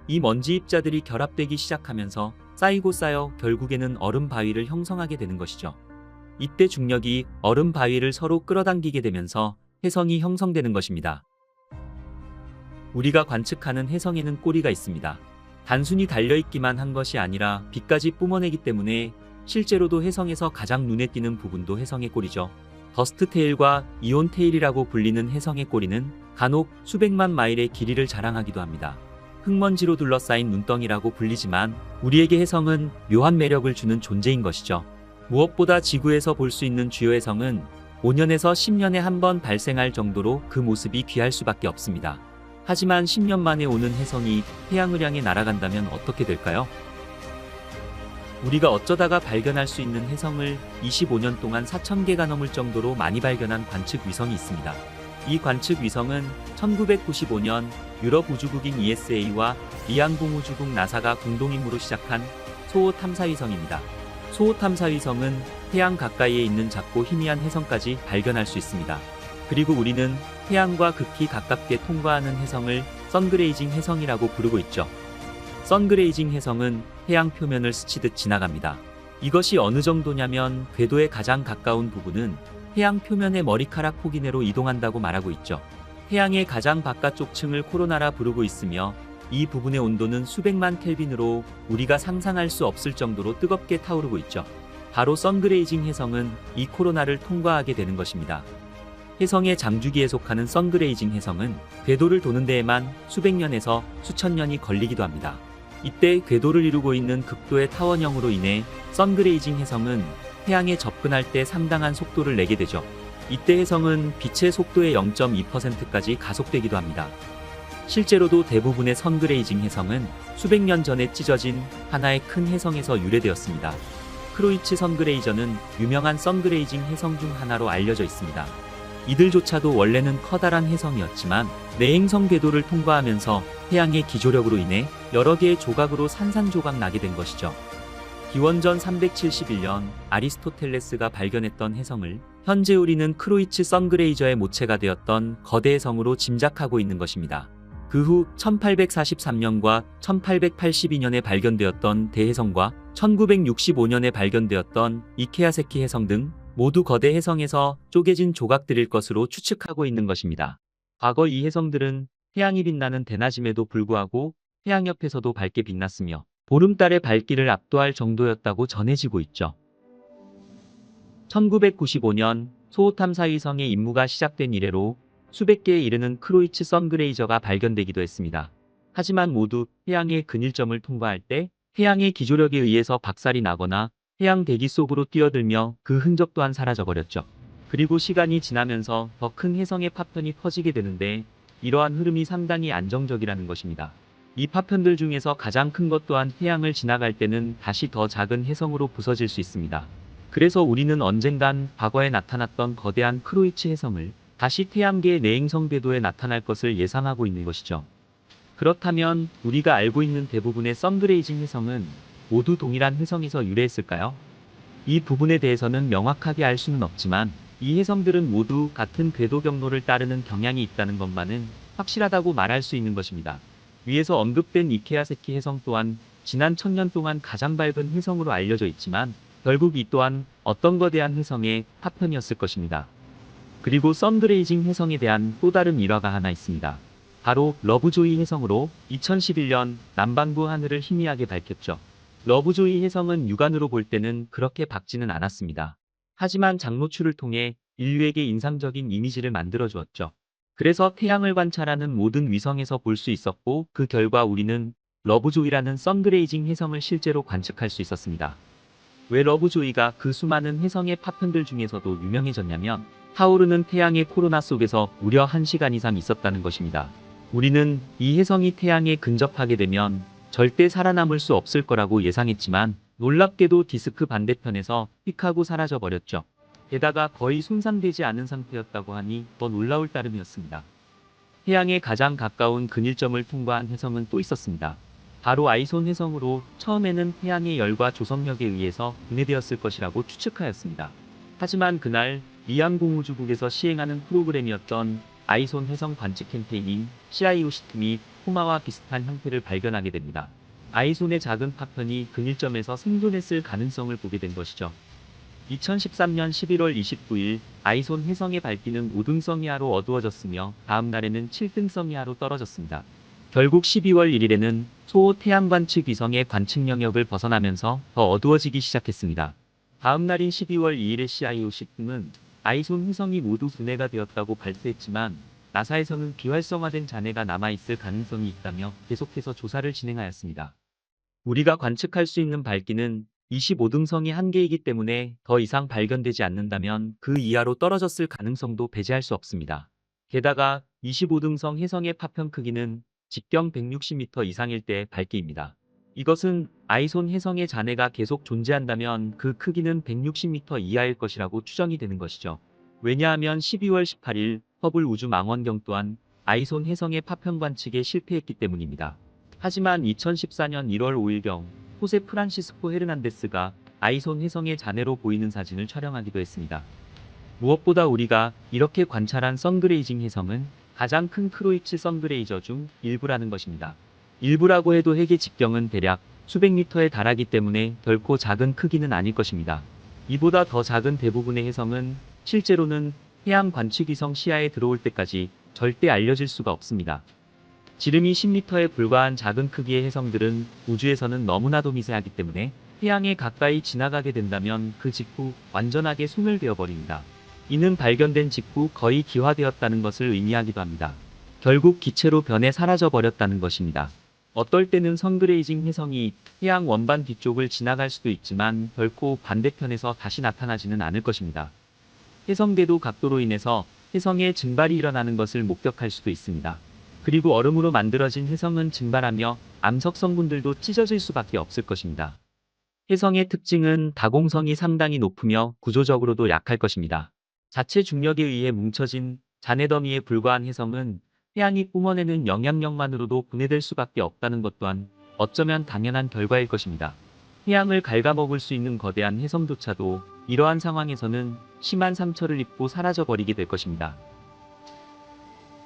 이 먼지 입자들이 결합되기 시작하면서 쌓이고 쌓여 결국에는 얼음 바위를 형성하게 되는 것이죠. 이때 중력이 얼음 바위를 서로 끌어당기게 되면서 혜성이 형성되는 것입니다. 우리가 관측하는 혜성에는 꼬리가 있습니다. 단순히 달려있기만 한 것이 아니라 빛까지 뿜어내기 때문에 실제로도 혜성에서 가장 눈에 띄는 부분도 혜성의 꼬리죠. 더스트 테일과 이온 테일이라고 불리는 혜성의 꼬리는 간혹 수백만 마일의 길이를 자랑하기도 합니다. 흙먼지로 둘러싸인 눈덩이라고 불리지만 우리에게 혜성은 묘한 매력을 주는 존재인 것이죠. 무엇보다 지구에서 볼 수 있는 주요 혜성은 5년에서 10년에 한 번 발생할 정도로 그 모습이 귀할 수밖에 없습니다. 하지만 10년 만에 오는 혜성이 태양을 향해 날아간다면 어떻게 될까요? 우리가 어쩌다가 발견할 수 있는 혜성을 25년 동안 4,000개가 넘을 정도로 많이 발견한 관측 위성이 있습니다. 이 관측 위성은 1995년 유럽 우주국인 ESA와 미항공우주국 나사가 공동 임무로 시작한 소호 탐사위성입니다. 소호 탐사위성은 태양 가까이에 있는 작고 희미한 혜성까지 발견할 수 있습니다. 그리고 우리는 태양과 극히 가깝게 통과하는 혜성을 선그레이징 혜성이라고 부르고 있죠. 선그레이징 혜성은 태양 표면을 스치듯 지나갑니다. 이것이 어느 정도냐면 궤도에 가장 가까운 부분은 태양 표면의 머리카락 폭 이내로 이동한다고 말하고 있죠. 태양의 가장 바깥쪽 층을 코로나라 부르고 있으며 이 부분의 온도는 수백만 켈빈으로 우리가 상상할 수 없을 정도로 뜨겁게 타오르고 있죠. 바로 선그레이징 혜성은 이 코로나를 통과하게 되는 것입니다. 혜성의 장주기에 속하는 선그레이징 혜성은 궤도를 도는 데에만 수백 년에서 수천 년이 걸리기도 합니다. 이때 궤도를 이루고 있는 극도의 타원형으로 인해 선그레이징 혜성은 태양에 접근할 때 상당한 속도를 내게 되죠. 이때 혜성은 빛의 속도의 0.2%까지 가속되기도 합니다. 실제로도 대부분의 선그레이징 혜성은 수백 년 전에 찢어진 하나의 큰 혜성에서 유래되었습니다. 크로이츠 선그레이저는 유명한 선그레이징 혜성 중 하나로 알려져 있습니다. 이들조차도 원래는 커다란 혜성이었지만 내행성 궤도를 통과하면서 태양의 기조력으로 인해 여러 개의 조각으로 산산조각 나게 된 것이죠. 기원전 371년 아리스토텔레스가 발견했던 혜성을 현재 우리는 크로이츠 선그레이저의 모체가 되었던 거대 혜성으로 짐작하고 있는 것입니다. 그 후 1843년과 1882년에 발견되었던 대해성과 1965년에 발견되었던 이케아세키 해성 등 모두 거대 해성에서 쪼개진 조각들일 것으로 추측하고 있는 것입니다. 과거 이 해성들은 태양이 빛나는 대낮임에도 불구하고 태양 옆에서도 밝게 빛났으며 보름달의 밝기를 압도할 정도였다고 전해지고 있죠. 1995년 소호탐사위성의 임무가 시작된 이래로 수백 개에 이르는 크로이츠 선그레이저가 발견되기도 했습니다. 하지만 모두 태양의 근일점을 통과할 때 태양의 기조력에 의해서 박살이 나거나 태양 대기 속으로 뛰어들며 그 흔적 또한 사라져버렸죠. 그리고 시간이 지나면서 더 큰 해성의 파편이 퍼지게 되는데 이러한 흐름이 상당히 안정적이라는 것입니다. 이 파편들 중에서 가장 큰 것 또한 태양을 지나갈 때는 다시 더 작은 해성으로 부서질 수 있습니다. 그래서 우리는 언젠간 과거에 나타났던 거대한 크로이츠 해성을 다시 태양계의 내행성 궤도에 나타날 것을 예상하고 있는 것이죠. 그렇다면 우리가 알고 있는 대부분의 선그레이징 해성은 모두 동일한 해성에서 유래했을까요? 이 부분에 대해서는 명확하게 알 수는 없지만 이 해성들은 모두 같은 궤도 경로를 따르는 경향이 있다는 것만은 확실하다고 말할 수 있는 것입니다. 위에서 언급된 이케아세키 해성 또한 지난 1000년 동안 가장 밝은 해성으로 알려져 있지만 결국 이 또한 어떤 거대한 해성의 파편이었을 것입니다. 그리고 선그레이징 해성에 대한 또 다른 일화가 하나 있습니다. 바로 러브조이 해성으로 2011년 남반구 하늘을 희미하게 밝혔죠. 러브조이 해성은 육안으로 볼 때는 그렇게 밝지는 않았습니다. 하지만 장노출을 통해 인류에게 인상적인 이미지를 만들어 주었죠. 그래서 태양을 관찰하는 모든 위성에서 볼 수 있었고 그 결과 우리는 러브조이라는 선그레이징 해성을 실제로 관측할 수 있었습니다. 왜 러브조이가 그 수많은 해성의 파편들 중에서도 유명해졌냐면 타오르는 태양의 코로나 속에서 무려 1시간 이상 있었다는 것입니다. 우리는 이 해성이 태양에 근접하게 되면 절대 살아남을 수 없을 거라고 예상했지만 놀랍게도 디스크 반대편에서 휙 하고 사라져 버렸죠. 게다가 거의 손상되지 않은 상태였다고 하니 더 놀라울 따름이었습니다. 태양에 가장 가까운 근일점을 통과한 해성은 또 있었습니다. 바로 아이손 해성으로 처음에는 태양의 열과 조성력에 의해서 분해되었을 것이라고 추측하였습니다. 하지만 그날 미양공우주국에서 시행하는 프로그램이었던 아이손 해성 관측 캠페인인 CIO시트이 포마와 비슷한 형태를 발견하게 됩니다. 아이손의 작은 파편이 근일점에서 생존했을 가능성을 보게 된 것이죠. 2013년 11월 29일 아이손 해성의 밝기는 5등성 이하로 어두워졌으며 다음 날에는 7등성 이하로 떨어졌습니다. 결국 12월 1일에는 소호 태양 관측 위성의 관측 영역을 벗어나면서 더 어두워지기 시작했습니다. 다음 날인 12월 2일에 CIO시트는 아이손 해성이 모두 분해가 되었다고 발표했지만 나사에서는 비활성화된 잔해가 남아있을 가능성이 있다며 계속해서 조사를 진행하였습니다. 우리가 관측할 수 있는 밝기는 25등성이 한계이기 때문에 더 이상 발견되지 않는다면 그 이하로 떨어졌을 가능성도 배제할 수 없습니다. 게다가 25등성 해성의 파편 크기는 직경 160m 이상일 때 밝기입니다. 이것은 아이손 해성의 잔해가 계속 존재한다면 그 크기는 160m 이하일 것이라고 추정이 되는 것이죠. 왜냐하면 12월 18일 허블 우주망원경 또한 아이손 해성의 파편 관측에 실패했기 때문입니다. 하지만 2014년 1월 5일경 호세 프란시스코 헤르난데스가 아이손 해성의 잔해로 보이는 사진을 촬영하기도 했습니다. 무엇보다 우리가 이렇게 관찰한 선그레이징 해성은 가장 큰 크로이츠 선그레이저 중 일부라는 것입니다. 일부라고 해도 핵의 직경은 대략 수백 미터에 달하기 때문에 결코 작은 크기는 아닐 것입니다. 이보다 더 작은 대부분의 해성은 실제로는 태양 관측위성 시야에 들어올 때까지 절대 알려질 수가 없습니다. 지름이 10m에 불과한 작은 크기의 해성들은 우주에서는 너무나도 미세하기 때문에 태양에 가까이 지나가게 된다면 그 직후 완전하게 소멸되어 버립니다. 이는 발견된 직후 거의 기화되었다는 것을 의미하기도 합니다. 결국 기체로 변해 사라져 버렸다는 것입니다. 어떨 때는 선그레이징 해성이 태양 원반 뒤쪽을 지나갈 수도 있지만 결코 반대편에서 다시 나타나지는 않을 것입니다. 해성궤도 각도로 인해서 해성의 증발이 일어나는 것을 목격할 수도 있습니다. 그리고 얼음으로 만들어진 해성은 증발하며 암석 성분들도 찢어질 수밖에 없을 것입니다. 해성의 특징은 다공성이 상당히 높으며 구조적으로도 약할 것입니다. 자체 중력에 의해 뭉쳐진 잔해 더미에 불과한 해성은 태양이 뿜어내는 영향력만으로도 분해될 수밖에 없다는 것 또한 어쩌면 당연한 결과일 것입니다. 태양을 갉아먹을 수 있는 거대한 해성조차도 이러한 상황에서는 심한 상처를 입고 사라져버리게 될 것입니다.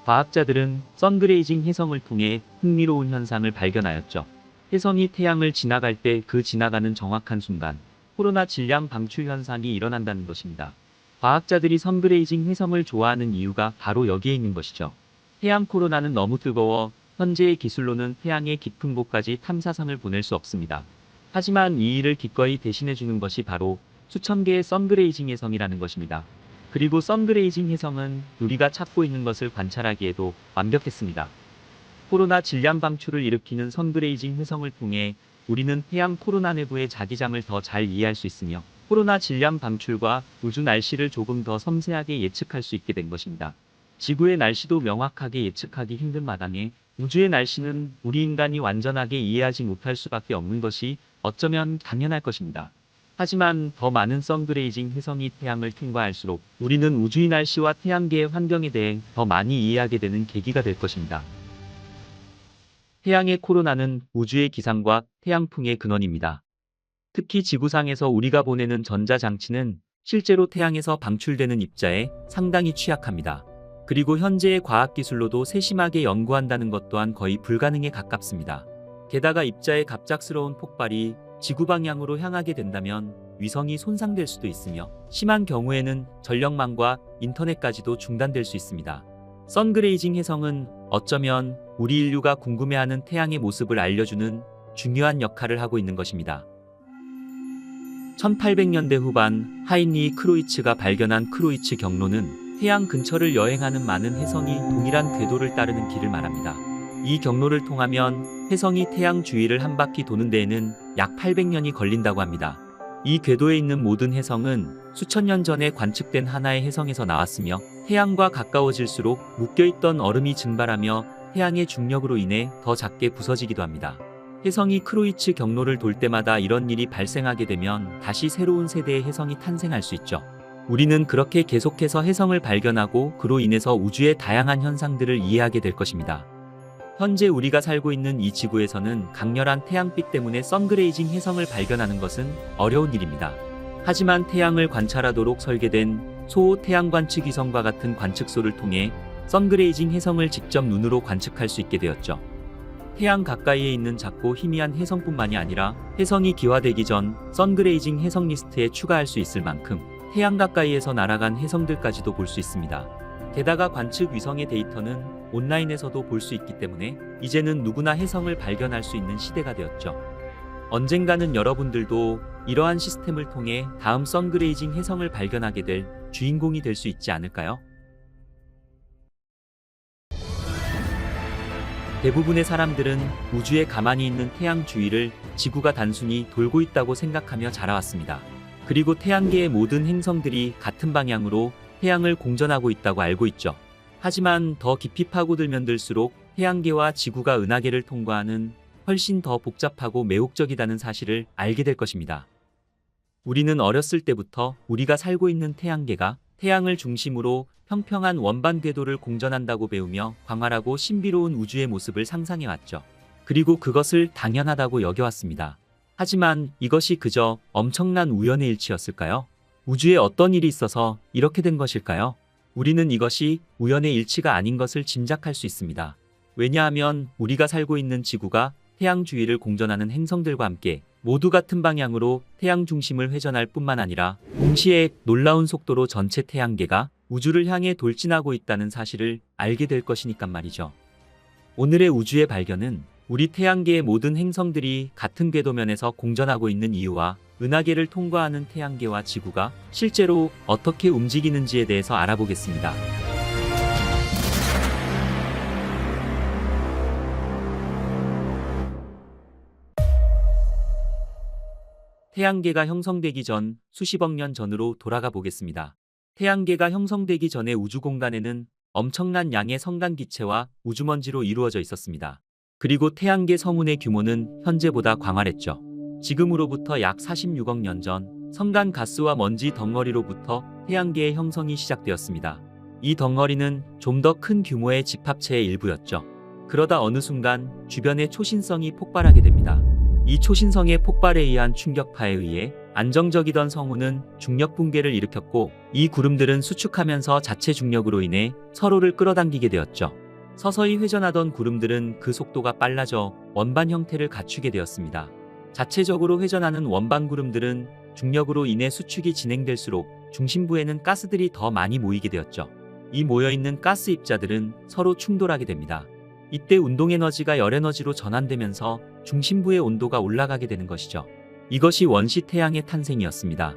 과학자들은 선그레이징 혜성을 통해 흥미로운 현상을 발견하였죠. 혜성이 태양을 지나갈 때 그 지나가는 정확한 순간 코로나 질량 방출 현상이 일어난다는 것입니다. 과학자들이 선그레이징 혜성을 좋아하는 이유가 바로 여기에 있는 것이죠. 태양 코로나는 너무 뜨거워 현재의 기술로는 태양의 깊은 곳까지 탐사선을 보낼 수 없습니다. 하지만 이 일을 기꺼이 대신해주는 것이 바로 수천 개의 선그레이징 혜성이라는 것입니다. 그리고 선그레이징 혜성은 우리가 찾고 있는 것을 관찰하기에도 완벽했습니다. 코로나 질량 방출을 일으키는 선그레이징 혜성을 통해 우리는 태양 코로나 내부의 자기장을 더 잘 이해할 수 있으며 코로나 질량 방출과 우주 날씨를 조금 더 섬세하게 예측할 수 있게 된 것입니다. 지구의 날씨도 명확하게 예측하기 힘든 마당에 우주의 날씨는 우리 인간이 완전하게 이해하지 못할 수밖에 없는 것이 어쩌면 당연할 것입니다. 하지만 더 많은 선그레이징 혜성이 태양을 통과할수록 우리는 우주의 날씨와 태양계의 환경에 대해 더 많이 이해하게 되는 계기가 될 것입니다. 태양의 코로나는 우주의 기상과 태양풍의 근원입니다. 특히 지구상에서 우리가 보내는 전자장치는 실제로 태양에서 방출되는 입자에 상당히 취약합니다. 그리고 현재의 과학기술로도 세심하게 연구한다는 것 또한 거의 불가능에 가깝습니다. 게다가 입자의 갑작스러운 폭발이 지구 방향으로 향하게 된다면 위성이 손상될 수도 있으며 심한 경우에는 전력망과 인터넷까지도 중단될 수 있습니다. 선그레이징 혜성은 어쩌면 우리 인류가 궁금해하는 태양의 모습을 알려주는 중요한 역할을 하고 있는 것입니다. 1800년대 후반 하인리 크로이츠가 발견한 크로이츠 경로는 태양 근처를 여행하는 많은 혜성이 동일한 궤도를 따르는 길을 말합니다. 이 경로를 통하면 혜성이 태양 주위를 한 바퀴 도는 데에는 약 800년이 걸린다고 합니다. 이 궤도에 있는 모든 혜성은 수천 년 전에 관측된 하나의 혜성에서 나왔으며 태양과 가까워질수록 묶여있던 얼음이 증발하며 태양의 중력으로 인해 더 작게 부서지기도 합니다. 혜성이 크로이츠 경로를 돌 때마다 이런 일이 발생하게 되면 다시 새로운 세대의 혜성이 탄생할 수 있죠. 우리는 그렇게 계속해서 혜성을 발견하고 그로 인해서 우주의 다양한 현상들을 이해하게 될 것입니다. 현재 우리가 살고 있는 이 지구에서는 강렬한 태양빛 때문에 선그레이징 혜성을 발견하는 것은 어려운 일입니다. 하지만 태양을 관찰하도록 설계된 소호 태양 관측 위성과 같은 관측소를 통해 선그레이징 혜성을 직접 눈으로 관측할 수 있게 되었죠. 태양 가까이에 있는 작고 희미한 혜성뿐만이 아니라 혜성이 기화되기 전 선그레이징 혜성 리스트에 추가할 수 있을 만큼 태양 가까이에서 날아간 혜성들까지도 볼 수 있습니다. 게다가 관측 위성의 데이터는 온라인에서도 볼 수 있기 때문에 이제는 누구나 혜성을 발견할 수 있는 시대가 되었죠. 언젠가는 여러분들도 이러한 시스템을 통해 다음 선그레이징 혜성을 발견하게 될 주인공이 될 수 있지 않을까요? 대부분의 사람들은 우주에 가만히 있는 태양 주위를 지구가 단순히 돌고 있다고 생각하며 자라왔습니다. 그리고 태양계의 모든 행성들이 같은 방향으로 태양을 공전하고 있다고 알고 있죠. 하지만 더 깊이 파고들면 들수록 태양계와 지구가 은하계를 통과하는 훨씬 더 복잡하고 매혹적이다는 사실을 알게 될 것입니다. 우리는 어렸을 때부터 우리가 살고 있는 태양계가 태양을 중심으로 평평한 원반 궤도를 공전한다고 배우며 광활하고 신비로운 우주의 모습을 상상해왔죠. 그리고 그것을 당연하다고 여겨왔습니다. 하지만 이것이 그저 엄청난 우연의 일치였을까요? 우주에 어떤 일이 있어서 이렇게 된 것일까요? 우리는 이것이 우연의 일치가 아닌 것을 짐작할 수 있습니다. 왜냐하면 우리가 살고 있는 지구가 태양 주위를 공전하는 행성들과 함께 모두 같은 방향으로 태양 중심을 회전할 뿐만 아니라 동시에 놀라운 속도로 전체 태양계가 우주를 향해 돌진하고 있다는 사실을 알게 될 것이니까 말이죠. 오늘의 우주의 발견은 우리 태양계의 모든 행성들이 같은 궤도면에서 공전하고 있는 이유와 은하계를 통과하는 태양계와 지구가 실제로 어떻게 움직이는지에 대해서 알아보겠습니다. 태양계가 형성되기 전 수십억 년 전으로 돌아가 보겠습니다. 태양계가 형성되기 전에 우주 공간에는 엄청난 양의 성간기체와 우주먼지로 이루어져 있었습니다. 그리고 태양계 성운의 규모는 현재보다 광활했죠. 지금으로부터 약 46억 년 전 성간 가스와 먼지 덩어리로부터 태양계의 형성이 시작되었습니다. 이 덩어리는 좀 더 큰 규모의 집합체의 일부였죠. 그러다 어느 순간 주변의 초신성이 폭발하게 됩니다. 이 초신성의 폭발에 의한 충격파에 의해 안정적이던 성운은 중력 붕괴를 일으켰고, 이 구름들은 수축하면서 자체 중력으로 인해 서로를 끌어당기게 되었죠. 서서히 회전하던 구름들은 그 속도가 빨라져 원반 형태를 갖추게 되었습니다. 자체적으로 회전하는 원반 구름들은 중력으로 인해 수축이 진행될수록 중심부에는 가스들이 더 많이 모이게 되었죠. 이 모여있는 가스 입자들은 서로 충돌하게 됩니다. 이때 운동에너지가 열에너지로 전환되면서 중심부의 온도가 올라가게 되는 것이죠. 이것이 원시 태양의 탄생이었습니다.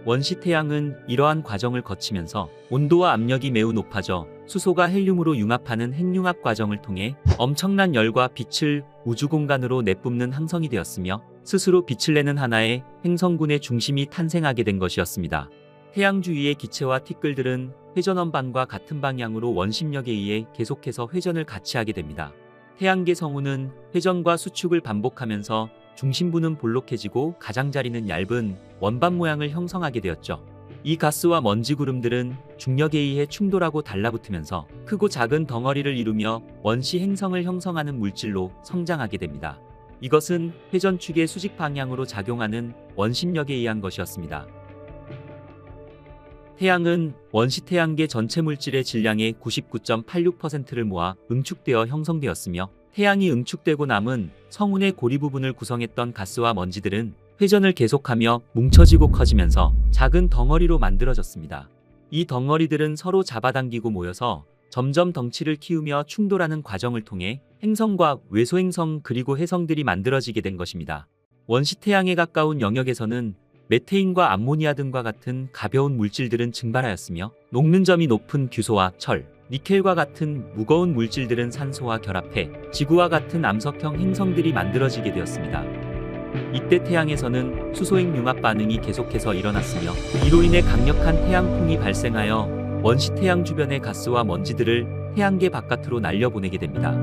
원시 태양은 이러한 과정을 거치면서 온도와 압력이 매우 높아져 수소가 헬륨으로 융합하는 핵융합 과정을 통해 엄청난 열과 빛을 우주 공간으로 내뿜는 항성이 되었으며, 스스로 빛을 내는 하나의 행성군의 중심이 탄생하게 된 것이었습니다. 태양 주위의 기체와 티끌들은 회전원반과 같은 방향으로 원심력에 의해 계속해서 회전을 같이 하게 됩니다. 태양계 성운은 회전과 수축을 반복하면서 중심부는 볼록해지고 가장자리는 얇은 원반 모양을 형성하게 되었죠. 이 가스와 먼지 구름들은 중력에 의해 충돌하고 달라붙으면서 크고 작은 덩어리를 이루며 원시 행성을 형성하는 물질로 성장하게 됩니다. 이것은 회전축의 수직 방향으로 작용하는 원심력에 의한 것이었습니다. 태양은 원시 태양계 전체 물질의 질량의 99.86%를 모아 응축되어 형성되었으며, 태양이 응축되고 남은 성운의 고리 부분을 구성했던 가스와 먼지들은 회전을 계속하며 뭉쳐지고 커지면서 작은 덩어리로 만들어졌습니다. 이 덩어리들은 서로 잡아당기고 모여서 점점 덩치를 키우며 충돌하는 과정을 통해 행성과 외소행성 그리고 해성들이 만들어지게 된 것입니다. 원시 태양에 가까운 영역에서는 메테인과 암모니아 등과 같은 가벼운 물질들은 증발하였으며, 녹는 점이 높은 규소와 철, 니켈과 같은 무거운 물질들은 산소와 결합해 지구와 같은 암석형 행성들이 만들어지게 되었습니다. 이때 태양에서는 수소핵 융합 반응이 계속해서 일어났으며, 이로 인해 강력한 태양풍이 발생하여 원시 태양 주변의 가스와 먼지들을 태양계 바깥으로 날려보내게 됩니다.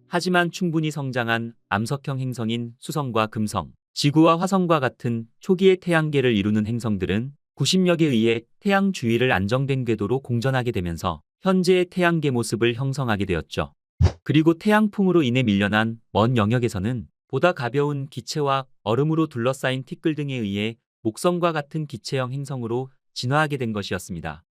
하지만 충분히 성장한 암석형 행성인 수성과 금성, 지구와 화성과 같은 초기의 태양계를 이루는 행성들은 구심력에 의해 태양 주위를 안정된 궤도로 공전하게 되면서 현재의 태양계 모습을 형성하게 되었죠. 그리고 태양풍으로 인해 밀려난 먼 영역에서는 보다 가벼운 기체와 얼음으로 둘러싸인 티끌 등에 의해 목성과 같은 기체형 행성으로 진화하게 된 것이었습니다.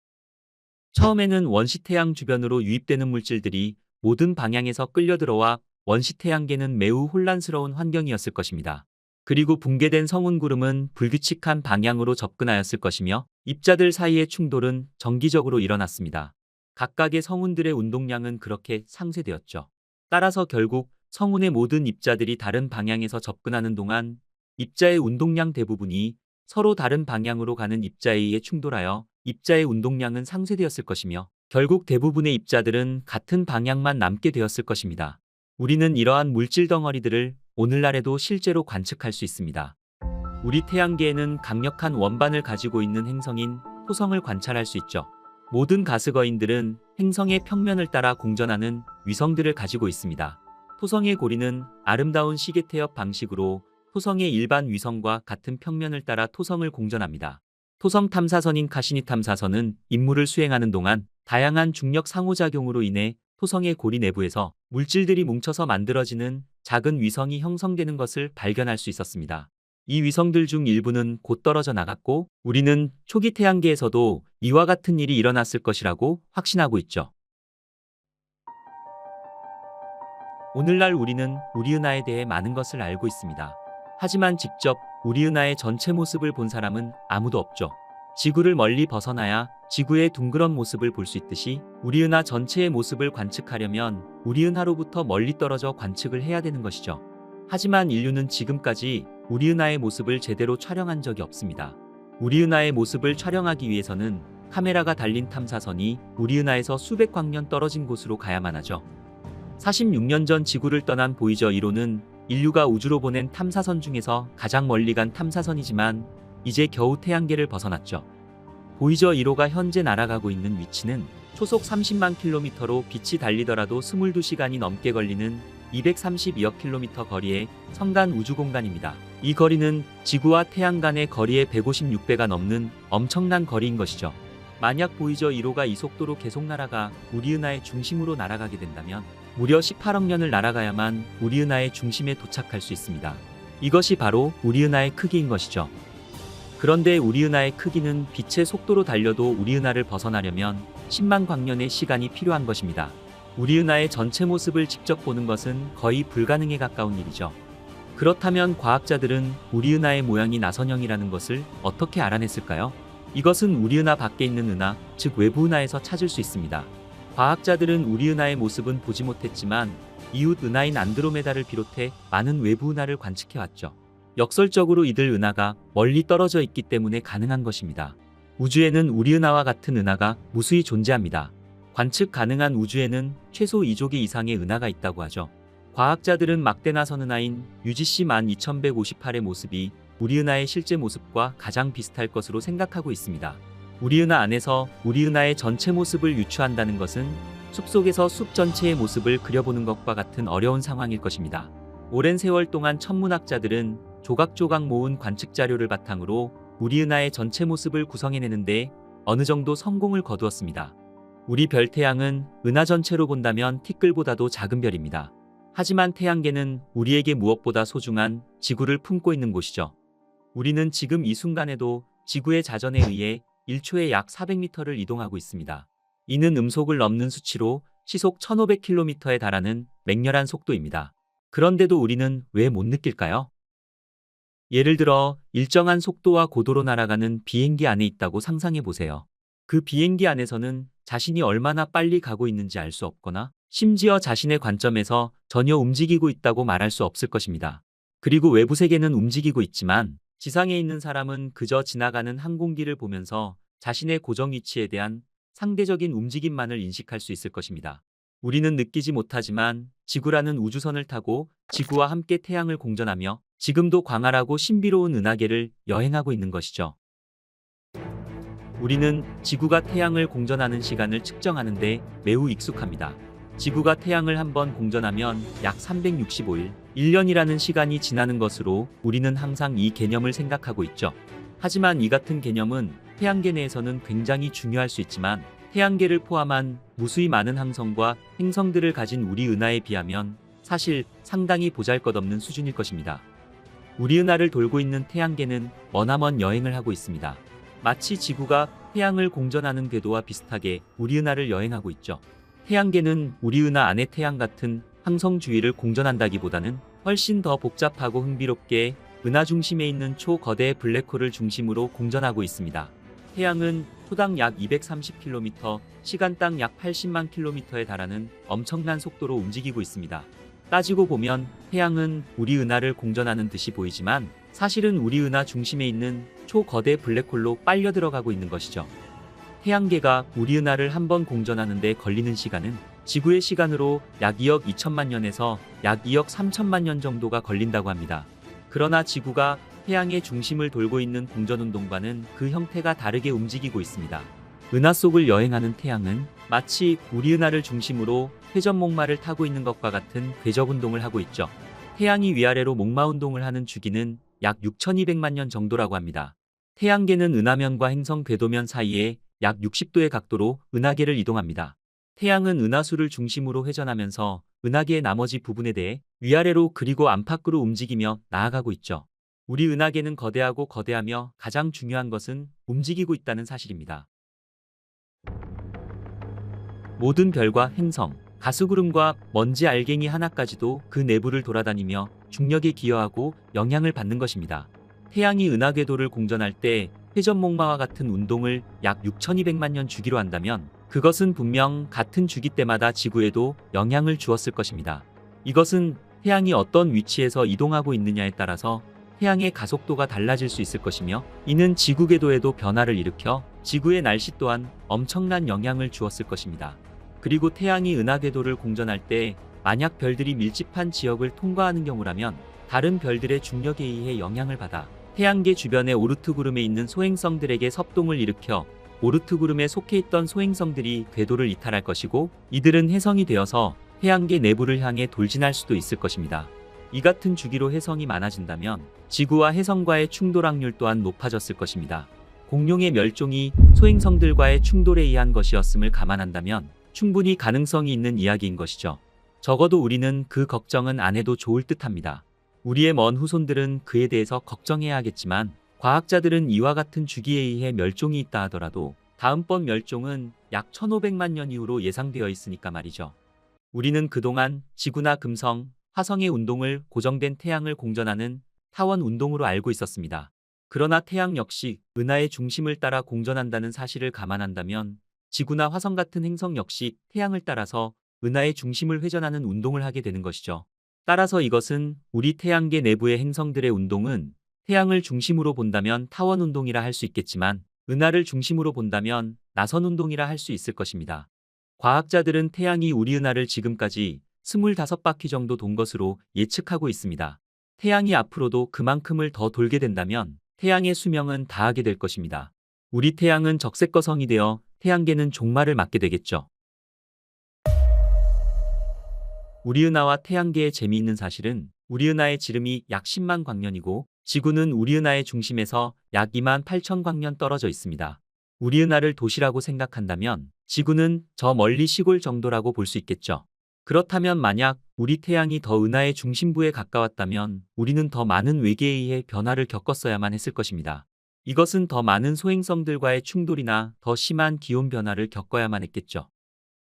처음에는 원시 태양 주변으로 유입되는 물질들이 모든 방향에서 끌려들어와 원시 태양계는 매우 혼란스러운 환경이었을 것입니다. 그리고 붕괴된 성운구름은 불규칙한 방향으로 접근하였을 것이며, 입자들 사이의 충돌은 정기적으로 일어났습니다. 각각의 성운들의 운동량은 그렇게 상쇄되었죠. 따라서 결국 성운의 모든 입자들이 다른 방향에서 접근하는 동안 입자의 운동량 대부분이 서로 다른 방향으로 가는 입자에 의해 충돌하여 입자의 운동량은 상쇄되었을 것이며, 결국 대부분의 입자들은 같은 방향만 남게 되었을 것입니다. 우리는 이러한 물질 덩어리들을 오늘날에도 실제로 관측할 수 있습니다. 우리 태양계에는 강력한 원반을 가지고 있는 행성인 토성을 관찰할 수 있죠. 모든 가스거인들은 행성의 평면을 따라 공전하는 위성들을 가지고 있습니다. 토성의 고리는 아름다운 시계 태엽 방식으로 토성의 일반 위성과 같은 평면을 따라 토성을 공전합니다. 토성 탐사선인 카시니 탐사선은 임무를 수행하는 동안 다양한 중력 상호작용으로 인해 토성의 고리 내부에서 물질들이 뭉쳐서 만들어지는 작은 위성이 형성되는 것을 발견할 수 있었습니다. 이 위성들 중 일부는 곧 떨어져 나갔고, 우리는 초기 태양계에서도 이와 같은 일이 일어났을 것이라고 확신하고 있죠. 오늘날 우리는 우리 은하에 대해 많은 것을 알고 있습니다. 하지만 직접 우리 은하의 전체 모습을 본 사람은 아무도 없죠. 지구를 멀리 벗어나야 지구의 둥그런 모습을 볼 수 있듯이 우리 은하 전체의 모습을 관측하려면 우리 은하로부터 멀리 떨어져 관측을 해야 되는 것이죠. 하지만 인류는 지금까지 우리 은하의 모습을 제대로 촬영한 적이 없습니다. 우리 은하의 모습을 촬영하기 위해서는 카메라가 달린 탐사선이 우리 은하에서 수백 광년 떨어진 곳으로 가야만 하죠. 46년 전 지구를 떠난 보이저 1호는 인류가 우주로 보낸 탐사선 중에서 가장 멀리 간 탐사선이지만 이제 겨우 태양계를 벗어났죠. 보이저 1호가 현재 날아가고 있는 위치는 초속 30만 킬로미터로 빛이 달리더라도 22시간이 넘게 걸리는 232억 킬로미터 거리의 성간 우주공간입니다. 이 거리는 지구와 태양 간의 거리의 156배가 넘는 엄청난 거리인 것이죠. 만약 보이저 1호가 이 속도로 계속 날아가 우리 은하의 중심으로 날아가게 된다면 무려 18억 년을 날아가야만 우리 은하의 중심에 도착할 수 있습니다. 이것이 바로 우리 은하의 크기인 것이죠. 그런데 우리 은하의 크기는 빛의 속도로 달려도 우리 은하를 벗어나려면 10만 광년의 시간이 필요한 것입니다. 우리 은하의 전체 모습을 직접 보는 것은 거의 불가능에 가까운 일이죠. 그렇다면 과학자들은 우리 은하의 모양이 나선형이라는 것을 어떻게 알아냈을까요? 이것은 우리 은하 밖에 있는 은하, 즉 외부 은하에서 찾을 수 있습니다. 과학자들은 우리 은하의 모습은 보지 못했지만 이웃 은하인 안드로메다를 비롯해 많은 외부 은하를 관측해왔죠. 역설적으로 이들 은하가 멀리 떨어져 있기 때문에 가능한 것입니다. 우주에는 우리 은하와 같은 은하가 무수히 존재합니다. 관측 가능한 우주에는 최소 2조 개 이상의 은하가 있다고 하죠. 과학자들은 막대 나선 은하인 UGC 12158의 모습이 우리 은하의 실제 모습과 가장 비슷할 것으로 생각하고 있습니다. 우리 은하 안에서 우리 은하의 전체 모습을 유추한다는 것은 숲속에서 숲 전체의 모습을 그려보는 것과 같은 어려운 상황일 것입니다. 오랜 세월 동안 천문학자들은 조각조각 모은 관측 자료를 바탕으로 우리 은하의 전체 모습을 구성해내는데 어느 정도 성공을 거두었습니다. 우리 별 태양은 은하 전체로 본다면 티끌보다도 작은 별입니다. 하지만 태양계는 우리에게 무엇보다 소중한 지구를 품고 있는 곳이죠. 우리는 지금 이 순간에도 지구의 자전에 의해 1초에 약 400m를 이동하고 있습니다. 이는 음속을 넘는 수치로 시속 1500km에 달하는 맹렬한 속도입니다. 그런데도 우리는 왜 못 느낄까요? 예를 들어 일정한 속도와 고도로 날아가는 비행기 안에 있다고 상상해 보세요. 그 비행기 안에서는 자신이 얼마나 빨리 가고 있는지 알 수 없거나 심지어 자신의 관점에서 전혀 움직이고 있다고 말할 수 없을 것입니다. 그리고 외부 세계는 움직이고 있지만 지상에 있는 사람은 그저 지나가는 항공기를 보면서 자신의 고정 위치에 대한 상대적인 움직임만을 인식할 수 있을 것입니다. 우리는 느끼지 못하지만 지구라는 우주선을 타고 지구와 함께 태양을 공전하며 지금도 광활하고 신비로운 은하계를 여행하고 있는 것이죠. 우리는 지구가 태양을 공전하는 시간을 측정하는 데 매우 익숙합니다. 지구가 태양을 한번 공전하면 약 365일, 1년이라는 시간이 지나는 것으로 우리는 항상 이 개념을 생각하고 있죠. 하지만 이 같은 개념은 태양계 내에서는 굉장히 중요할 수 있지만 태양계를 포함한 무수히 많은 항성과 행성들을 가진 우리 은하에 비하면 사실 상당히 보잘것없는 수준일 것입니다. 우리 은하를 돌고 있는 태양계는 머나먼 여행을 하고 있습니다. 마치 지구가 태양을 공전하는 궤도와 비슷하게 우리 은하를 여행하고 있죠. 태양계는 우리 은하 안의 태양 같은 항성 주위를 공전한다기보다는 훨씬 더 복잡하고 흥미롭게 은하 중심에 있는 초거대 블랙홀을 중심으로 공전하고 있습니다. 태양은 초당 약 230km, 시간당 약 80만 km에 달하는 엄청난 속도로 움직이고 있습니다. 따지고 보면 태양은 우리 은하를 공전하는 듯이 보이지만 사실은 우리 은하 중심에 있는 초거대 블랙홀로 빨려 들어가고 있는 것이죠. 태양계가 우리 은하를 한번 공전하는 데 걸리는 시간은 지구의 시간으로 약 2억 2천만 년에서 약 2억 3천만 년 정도가 걸린다고 합니다. 그러나 지구가 태양의 중심을 돌고 있는 공전운동과는 그 형태가 다르게 움직이고 있습니다. 은하 속을 여행하는 태양은 마치 우리 은하를 중심으로 회전목마를 타고 있는 것과 같은 궤적운동을 하고 있죠. 태양이 위아래로 목마운동을 하는 주기는 약 6200만 년 정도라고 합니다. 태양계는 은하면과 행성 궤도면 사이에 약 60도의 각도로 은하계를 이동합니다. 태양은 은하수를 중심으로 회전하면서 은하계의 나머지 부분에 대해 위아래로 그리고 안팎으로 움직이며 나아가고 있죠. 우리 은하계는 거대하고 거대하며 가장 중요한 것은 움직이고 있다는 사실입니다. 모든 별과 행성, 가스구름과 먼지 알갱이 하나까지도 그 내부를 돌아다니며 중력에 기여하고 영향을 받는 것입니다. 태양이 은하궤도를 공전할 때 회전목마와 같은 운동을 약 6200만 년 주기로 한다면 그것은 분명 같은 주기 때마다 지구에도 영향을 주었을 것입니다. 이것은 태양이 어떤 위치에서 이동하고 있느냐에 따라서 태양의 가속도가 달라질 수 있을 것이며 이는 지구 궤도에도 변화를 일으켜 지구의 날씨 또한 엄청난 영향을 주었을 것입니다. 그리고 태양이 은하궤도를 공전할 때 만약 별들이 밀집한 지역을 통과하는 경우라면 다른 별들의 중력에 의해 영향을 받아 태양계 주변의 오르트 구름에 있는 소행성들에게 섭동을 일으켜 오르트 구름에 속해 있던 소행성들이 궤도를 이탈할 것이고 이들은 혜성이 되어서 태양계 내부를 향해 돌진할 수도 있을 것입니다. 이 같은 주기로 해성이 많아진다면 지구와 해성과의 충돌 확률 또한 높아졌을 것입니다. 공룡의 멸종이 소행성들과의 충돌에 의한 것이었음을 감안한다면 충분히 가능성이 있는 이야기인 것이죠. 적어도 우리는 그 걱정은 안 해도 좋을 듯합니다. 우리의 먼 후손들은 그에 대해서 걱정해야 하겠지만 과학자들은 이와 같은 주기에 의해 멸종이 있다 하더라도 다음번 멸종은 약 1500만 년 이후로 예상되어 있으니까 말이죠. 우리는 그동안 지구나 금성, 화성의 운동을 고정된 태양을 공전하는 타원 운동으로 알고 있었습니다. 그러나 태양 역시 은하의 중심을 따라 공전한다는 사실을 감안한다면 지구나 화성 같은 행성 역시 태양을 따라서 은하의 중심을 회전하는 운동을 하게 되는 것이죠. 따라서 이것은 우리 태양계 내부의 행성들의 운동은 태양을 중심으로 본다면 타원 운동이라 할 수 있겠지만 은하를 중심으로 본다면 나선 운동이라 할 수 있을 것입니다. 과학자들은 태양이 우리 은하를 지금까지 25바퀴 정도 돈 것으로 예측하고 있습니다. 태양이 앞으로도 그만큼을 더 돌게 된다면 태양의 수명은 다하게 될 것입니다. 우리 태양은 적색거성이 되어 태양계는 종말을 맞게 되겠죠. 우리 은하와 태양계의 재미있는 사실은 우리 은하의 지름이 약 10만 광년이고 지구는 우리 은하의 중심에서 약 2만 8천 광년 떨어져 있습니다. 우리 은하를 도시라고 생각한다면 지구는 저 멀리 시골 정도라고 볼 수 있겠죠. 그렇다면 만약 우리 태양이 더 은하의 중심부에 가까웠다면 우리는 더 많은 외계에 의해 변화를 겪었어야만 했을 것입니다. 이것은 더 많은 소행성들과의 충돌이나 더 심한 기온 변화를 겪어야만 했겠죠.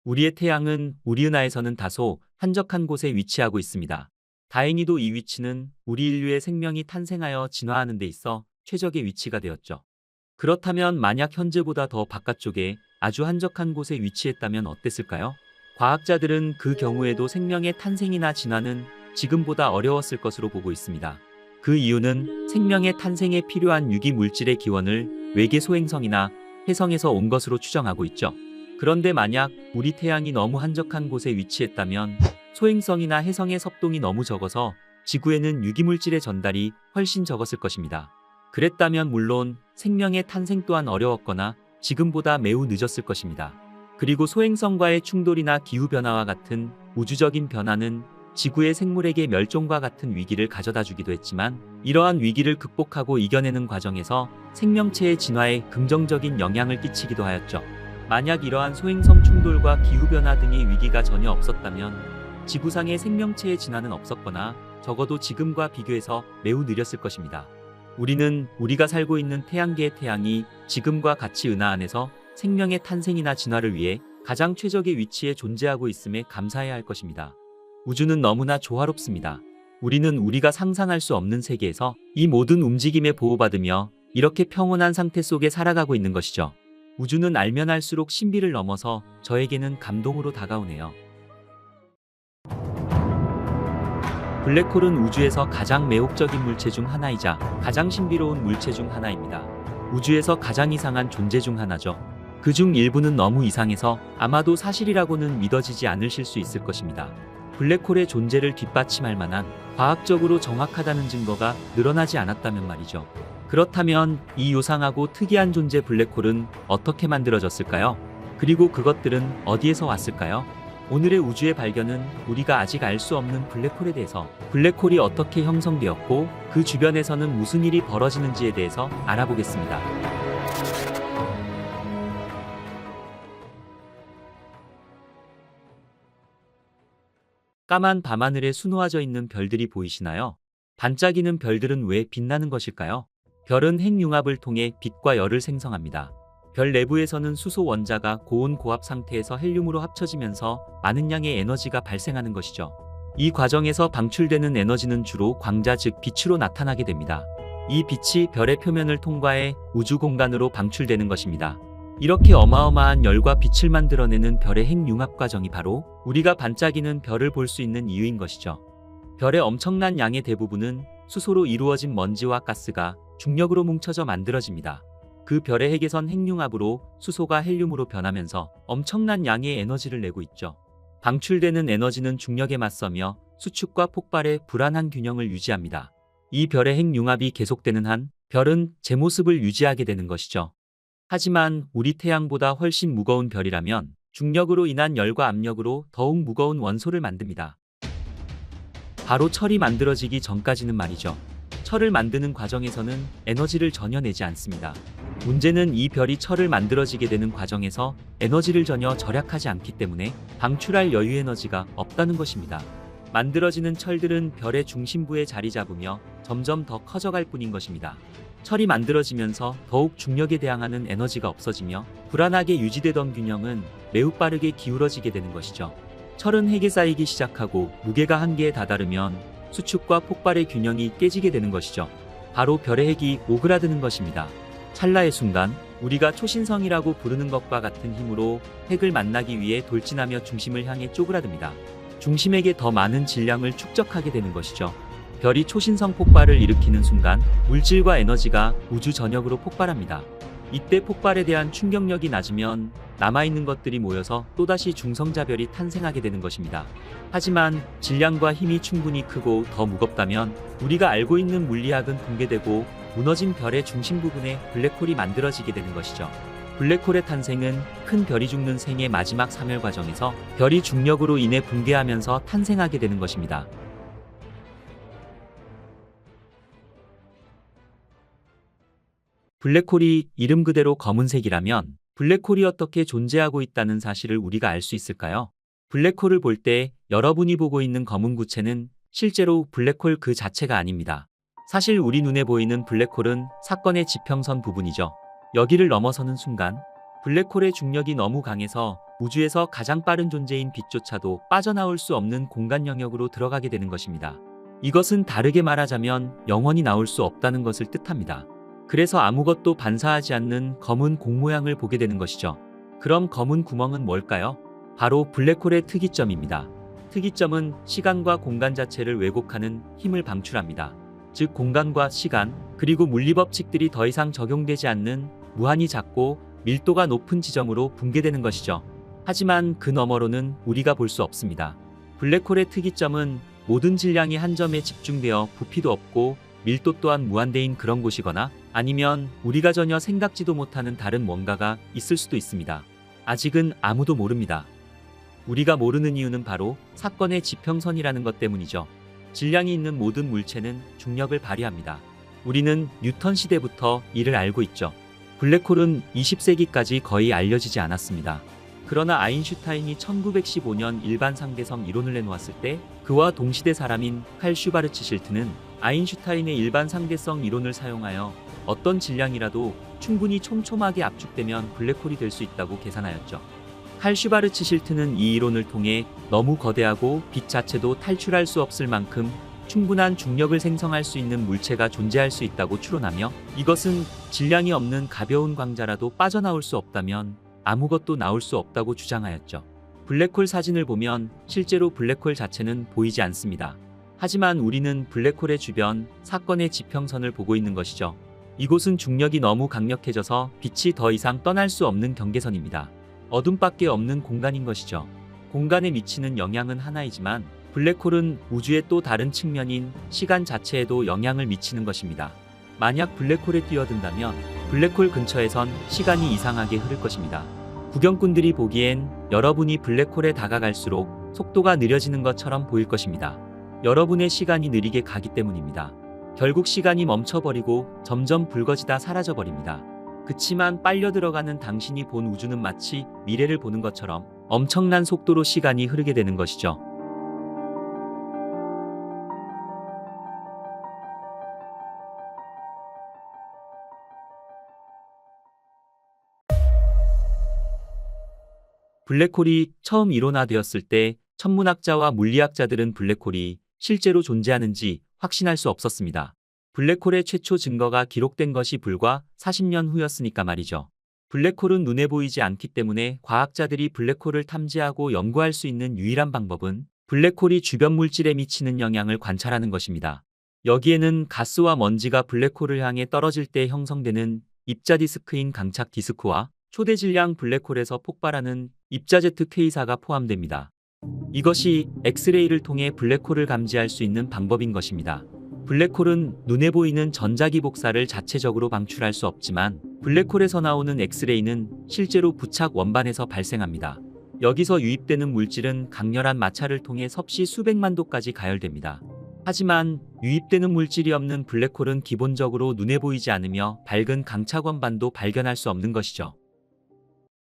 우리의 태양은 우리 은하에서는 다소 한적한 곳에 위치하고 있습니다. 다행히도 이 위치는 우리 인류의 생명이 탄생하여 진화하는 데 있어 최적의 위치가 되었죠. 그렇다면 만약 현재보다 더 바깥쪽에 아주 한적한 곳에 위치했다면 어땠을까요? 과학자들은 그 경우에도 생명의 탄생이나 진화는 지금보다 어려웠을 것으로 보고 있습니다. 그 이유는 생명의 탄생에 필요한 유기 물질의 기원을 외계 소행성이나 해성에서 온 것으로 추정하고 있죠. 그런데 만약 우리 태양이 너무 한적한 곳에 위치했다면 소행성이나 해성의 섭동이 너무 적어서 지구에는 유기물질의 전달이 훨씬 적었을 것입니다. 그랬다면 물론 생명의 탄생 또한 어려웠거나 지금보다 매우 늦었을 것입니다. 그리고 소행성과의 충돌이나 기후변화와 같은 우주적인 변화는 지구의 생물에게 멸종과 같은 위기를 가져다 주기도 했지만 이러한 위기를 극복하고 이겨내는 과정에서 생명체의 진화에 긍정적인 영향을 끼치기도 하였죠. 만약 이러한 소행성 충돌과 기후변화 등의 위기가 전혀 없었다면 지구상의 생명체의 진화는 없었거나 적어도 지금과 비교해서 매우 느렸을 것입니다. 우리는 우리가 살고 있는 태양계의 태양이 지금과 같이 은하 안에서 생명의 탄생이나 진화를 위해 가장 최적의 위치에 존재하고 있음에 감사해야 할 것입니다. 우주는 너무나 조화롭습니다. 우리는 우리가 상상할 수 없는 세계에서 이 모든 움직임에 보호받으며 이렇게 평온한 상태 속에 살아가고 있는 것이죠. 우주는 알면 알수록 신비를 넘어서 저에게는 감동으로 다가오네요. 블랙홀은 우주에서 가장 매혹적인 물체 중 하나이자 가장 신비로운 물체 중 하나입니다. 우주에서 가장 이상한 존재 중 하나죠. 그중 일부는 너무 이상해서 아마도 사실이라고는 믿어지지 않으실 수 있을 것입니다. 블랙홀의 존재를 뒷받침할 만한 과학적으로 정확하다는 증거가 늘어나지 않았다면 말이죠. 그렇다면 이 요상하고 특이한 존재 블랙홀은 어떻게 만들어졌을까요? 그리고 그것들은 어디에서 왔을까요? 오늘의 우주의 발견은 우리가 아직 알 수 없는 블랙홀에 대해서 블랙홀이 어떻게 형성되었고 그 주변에서는 무슨 일이 벌어지는지에 대해서 알아보겠습니다. 까만 밤하늘에 수놓아져 있는 별들이 보이시나요? 반짝이는 별들은 왜 빛나는 것일까요? 별은 핵융합을 통해 빛과 열을 생성합니다. 별 내부에서는 수소 원자가 고온 고압 상태에서 헬륨으로 합쳐지면서 많은 양의 에너지가 발생하는 것이죠. 이 과정에서 방출되는 에너지는 주로 광자 즉 빛으로 나타나게 됩니다. 이 빛이 별의 표면을 통과해 우주 공간으로 방출되는 것입니다. 이렇게 어마어마한 열과 빛을 만들어내는 별의 핵융합 과정이 바로 우리가 반짝이는 별을 볼 수 있는 이유인 것이죠. 별의 엄청난 양의 대부분은 수소로 이루어진 먼지와 가스가 중력으로 뭉쳐져 만들어집니다. 그 별의 핵에선 핵융합으로 수소가 헬륨으로 변하면서 엄청난 양의 에너지를 내고 있죠. 방출되는 에너지는 중력에 맞서며 수축과 폭발의 불안한 균형을 유지합니다. 이 별의 핵융합이 계속되는 한 별은 제 모습을 유지하게 되는 것이죠. 하지만 우리 태양보다 훨씬 무거운 별이라면 중력으로 인한 열과 압력으로 더욱 무거운 원소를 만듭니다. 바로 철이 만들어지기 전까지는 말이죠. 철을 만드는 과정에서는 에너지를 전혀 내지 않습니다. 문제는 이 별이 철을 만들어지게 되는 과정에서 에너지를 전혀 절약하지 않기 때문에 방출할 여유 에너지가 없다는 것입니다. 만들어지는 철들은 별의 중심부에 자리 잡으며 점점 더 커져갈 뿐인 것입니다. 철이 만들어지면서 더욱 중력에 대항하는 에너지가 없어지며 불안하게 유지되던 균형은 매우 빠르게 기울어지게 되는 것이죠. 철은 핵에 쌓이기 시작하고 무게가 한계에 다다르면 수축과 폭발의 균형이 깨지게 되는 것이죠. 바로 별의 핵이 오그라드는 것입니다. 찰나의 순간 우리가 초신성이라고 부르는 것과 같은 힘으로 핵을 만나기 위해 돌진하며 중심을 향해 쪼그라듭니다. 중심에게 더 많은 질량을 축적하게 되는 것이죠. 별이 초신성 폭발을 일으키는 순간 물질과 에너지가 우주 전역으로 폭발합니다. 이때 폭발에 대한 충격력이 낮으면 남아있는 것들이 모여서 또다시 중성자별이 탄생하게 되는 것입니다. 하지만 질량과 힘이 충분히 크고 더 무겁다면 우리가 알고 있는 물리학은 붕괴되고 무너진 별의 중심 부분에 블랙홀이 만들어지게 되는 것이죠. 블랙홀의 탄생은 큰 별이 죽는 생의 마지막 사멸 과정에서 별이 중력으로 인해 붕괴하면서 탄생하게 되는 것입니다. 블랙홀이 이름 그대로 검은색이라면 블랙홀이 어떻게 존재하고 있다는 사실을 우리가 알 수 있을까요? 블랙홀을 볼 때 여러분이 보고 있는 검은 구체는 실제로 블랙홀 그 자체가 아닙니다. 사실 우리 눈에 보이는 블랙홀은 사건의 지평선 부분이죠. 여기를 넘어서는 순간 블랙홀의 중력이 너무 강해서 우주에서 가장 빠른 존재인 빛조차도 빠져나올 수 없는 공간 영역으로 들어가게 되는 것입니다. 이것은 다르게 말하자면 영원히 나올 수 없다는 것을 뜻합니다. 그래서 아무것도 반사하지 않는 검은 공 모양을 보게 되는 것이죠. 그럼 검은 구멍은 뭘까요? 바로 블랙홀의 특이점입니다. 특이점은 시간과 공간 자체를 왜곡하는 힘을 방출합니다. 즉 공간과 시간, 그리고 물리법칙들이 더 이상 적용되지 않는 무한히 작고 밀도가 높은 지점으로 붕괴되는 것이죠. 하지만 그 너머로는 우리가 볼 수 없습니다. 블랙홀의 특이점은 모든 질량이 한 점에 집중되어 부피도 없고 밀도 또한 무한대인 그런 곳이거나 아니면 우리가 전혀 생각지도 못하는 다른 뭔가가 있을 수도 있습니다. 아직은 아무도 모릅니다. 우리가 모르는 이유는 바로 사건의 지평선이라는 것 때문이죠. 질량이 있는 모든 물체는 중력을 발휘합니다. 우리는 뉴턴 시대부터 이를 알고 있죠. 블랙홀은 20세기까지 거의 알려지지 않았습니다. 그러나 아인슈타인이 1915년 일반 상대성 이론을 내놓았을 때 그와 동시대 사람인 칼 슈바르츠 실트는 아인슈타인의 일반 상대성 이론을 사용하여 어떤 질량이라도 충분히 촘촘하게 압축되면 블랙홀이 될 수 있다고 계산하였죠. 칼 슈바르츠 실트는 이 이론을 통해 너무 거대하고 빛 자체도 탈출할 수 없을 만큼 충분한 중력을 생성할 수 있는 물체가 존재할 수 있다고 추론하며 이것은 질량이 없는 가벼운 광자라도 빠져나올 수 없다면 아무것도 나올 수 없다고 주장하였죠. 블랙홀 사진을 보면 실제로 블랙홀 자체는 보이지 않습니다. 하지만 우리는 블랙홀의 주변 사건의 지평선을 보고 있는 것이죠. 이곳은 중력이 너무 강력해져서 빛이 더 이상 떠날 수 없는 경계선입니다. 어둠밖에 없는 공간인 것이죠. 공간에 미치는 영향은 하나이지만 블랙홀은 우주의 또 다른 측면인 시간 자체에도 영향을 미치는 것입니다. 만약 블랙홀에 뛰어든다면 블랙홀 근처에선 시간이 이상하게 흐를 것입니다. 구경꾼들이 보기엔 여러분이 블랙홀에 다가갈수록 속도가 느려지는 것처럼 보일 것입니다. 여러분의 시간이 느리게 가기 때문입니다. 결국 시간이 멈춰버리고 점점 붉어지다 사라져버립니다. 그치만 빨려 들어가는 당신이 본 우주는 마치 미래를 보는 것처럼 엄청난 속도로 시간이 흐르게 되는 것이죠. 블랙홀이 처음 이론화되었을 때 천문학자와 물리학자들은 블랙홀이 실제로 존재하는지 확신할 수 없었습니다. 블랙홀의 최초 증거가 기록된 것이 불과 40년 후였으니까 말이죠. 블랙홀은 눈에 보이지 않기 때문에 과학자들이 블랙홀을 탐지하고 연구할 수 있는 유일한 방법은 블랙홀이 주변 물질에 미치는 영향을 관찰하는 것입니다. 여기에는 가스와 먼지가 블랙홀을 향해 떨어질 때 형성되는 입자 디스크인 강착 디스크와 초대 질량 블랙홀에서 폭발하는 입자 제트 K사가 포함됩니다. 이것이 엑스레이를 통해 블랙홀을 감지할 수 있는 방법인 것입니다. 블랙홀은 눈에 보이는 전자기 복사를 자체적으로 방출할 수 없지만 블랙홀에서 나오는 엑스레이는 실제로 부착 원반에서 발생합니다. 여기서 유입되는 물질은 강렬한 마찰을 통해 섭씨 수백만 도까지 가열됩니다. 하지만 유입되는 물질이 없는 블랙홀은 기본적으로 눈에 보이지 않으며 밝은 강차관반도 발견할 수 없는 것이죠.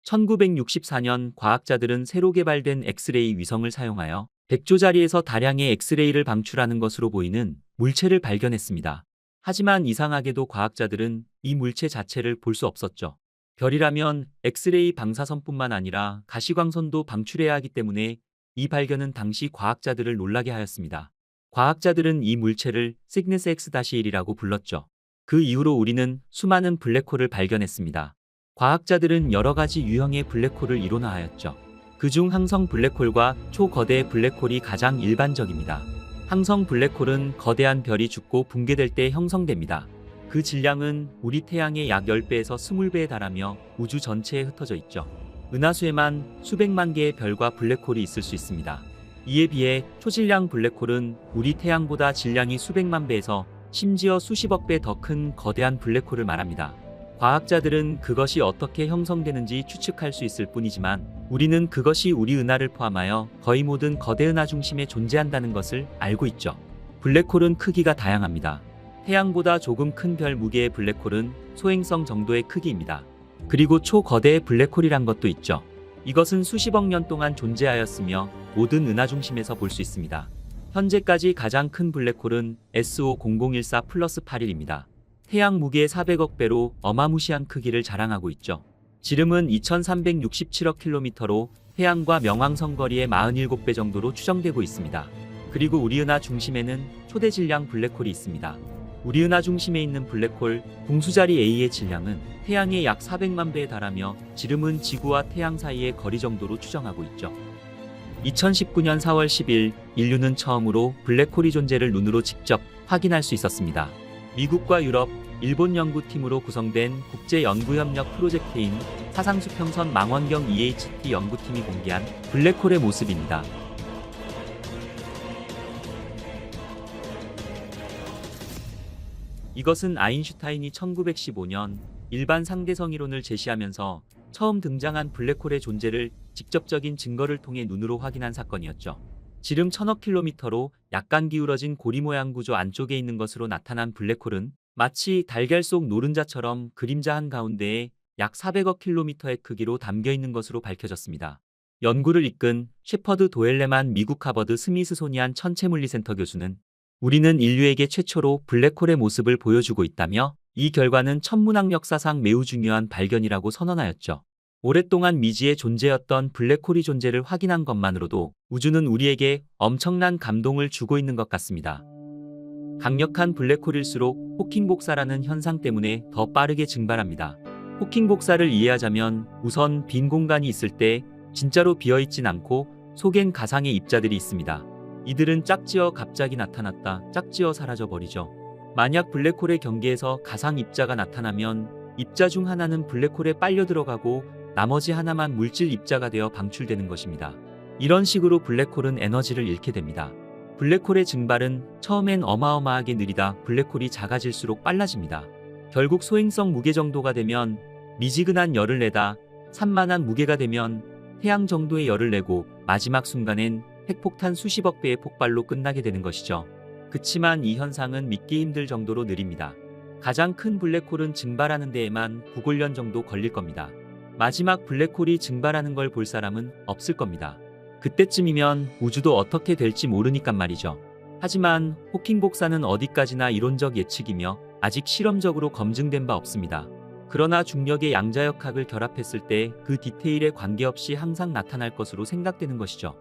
1964년 과학자들은 새로 개발된 엑스레이 위성을 사용하여 100조짜리에서 다량의 엑스레이를 방출하는 것으로 보이는 물체를 발견했습니다. 하지만 이상하게도 과학자들은 이 물체 자체를 볼 수 없었죠. 별이라면 엑스레이 방사선뿐만 아니라 가시광선도 방출해야 하기 때문에 이 발견은 당시 과학자들을 놀라게 하였습니다. 과학자들은 이 물체를 시그너스 X-1이라고 불렀죠. 그 이후로 우리는 수많은 블랙홀을 발견했습니다. 과학자들은 여러 가지 유형의 블랙홀을 이론화하였죠. 그중 항성 블랙홀과 초거대 블랙홀이 가장 일반적입니다. 항성 블랙홀은 거대한 별이 죽고 붕괴될 때 형성됩니다. 그 질량은 우리 태양의 약 10배에서 20배에 달하며 우주 전체에 흩어져 있죠. 은하수에만 수백만 개의 별과 블랙홀이 있을 수 있습니다. 이에 비해 초질량 블랙홀은 우리 태양보다 질량이 수백만 배에서 심지어 수십억 배 더 큰 거대한 블랙홀을 말합니다. 과학자들은 그것이 어떻게 형성되는지 추측할 수 있을 뿐이지만 우리는 그것이 우리 은하를 포함하여 거의 모든 거대 은하 중심에 존재한다는 것을 알고 있죠. 블랙홀은 크기가 다양합니다. 태양보다 조금 큰 별 무게의 블랙홀은 소행성 정도의 크기입니다. 그리고 초거대의 블랙홀이란 것도 있죠. 이것은 수십억 년 동안 존재하였으며 모든 은하 중심에서 볼 수 있습니다. 현재까지 가장 큰 블랙홀은 SO0014+81입니다. 태양 무게의 400억 배로 어마무시한 크기를 자랑하고 있죠. 지름은 2367억 킬로미터로 태양과 명왕성 거리의 47배 정도로 추정되고 있습니다. 그리고 우리 은하 중심에는 초대 질량 블랙홀이 있습니다. 우리 은하 중심에 있는 블랙홀 공수자리 A의 질량은 태양의 약 400만 배에 달하며 지름은 지구와 태양 사이의 거리 정도로 추정하고 있죠. 2019년 4월 10일 인류는 처음으로 블랙홀이 존재를 눈으로 직접 확인할 수 있었습니다. 미국과 유럽, 일본 연구팀으로 구성된 국제연구협력 프로젝트인 사상수평선 망원경 EHT 연구팀이 공개한 블랙홀의 모습입니다. 이것은 아인슈타인이 1915년 일반 상대성 이론을 제시하면서 처음 등장한 블랙홀의 존재를 직접적인 증거를 통해 눈으로 확인한 사건이었죠. 지름 1000억 킬로미터로 약간 기울어진 고리 모양 구조 안쪽에 있는 것으로 나타난 블랙홀은 마치 달걀 속 노른자처럼 그림자 한가운데에 약 400억 킬로미터의 크기로 담겨 있는 것으로 밝혀졌습니다. 연구를 이끈 셰퍼드 도엘레만 미국 하버드 스미스소니안 천체물리센터 교수는 우리는 인류에게 최초로 블랙홀의 모습을 보여주고 있다며 이 결과는 천문학 역사상 매우 중요한 발견이라고 선언하였죠. 오랫동안 미지의 존재였던 블랙홀이 존재를 확인한 것만으로도 우주는 우리에게 엄청난 감동을 주고 있는 것 같습니다. 강력한 블랙홀일수록 호킹 복사라는 현상 때문에 더 빠르게 증발합니다. 호킹 복사를 이해하자면 우선 빈 공간이 있을 때 진짜로 비어있진 않고 속엔 가상의 입자들이 있습니다. 이들은 짝지어 갑자기 나타났다 짝지어 사라져버리죠. 만약 블랙홀의 경계에서 가상 입자가 나타나면 입자 중 하나는 블랙홀에 빨려 들어가고 나머지 하나만 물질 입자가 되어 방출되는 것입니다. 이런 식으로 블랙홀은 에너지를 잃게 됩니다. 블랙홀의 증발은 처음엔 어마어마하게 느리다 블랙홀이 작아질수록 빨라집니다. 결국 소행성 무게 정도가 되면 미지근한 열을 내다 산만한 무게가 되면 태양 정도의 열을 내고 마지막 순간엔 핵폭탄 수십억 배의 폭발로 끝나게 되는 것이죠. 그치만 이 현상은 믿기 힘들 정도로 느립니다. 가장 큰 블랙홀은 증발하는 데에만 9골년 정도 걸릴 겁니다. 마지막 블랙홀이 증발하는 걸 볼 사람은 없을 겁니다. 그때쯤이면 우주도 어떻게 될지 모르니깐 말이죠. 하지만 호킹 복사는 어디까지나 이론적 예측이며 아직 실험적으로 검증된 바 없습니다. 그러나 중력의 양자역학을 결합했을 때 그 디테일에 관계없이 항상 나타날 것으로 생각되는 것이죠.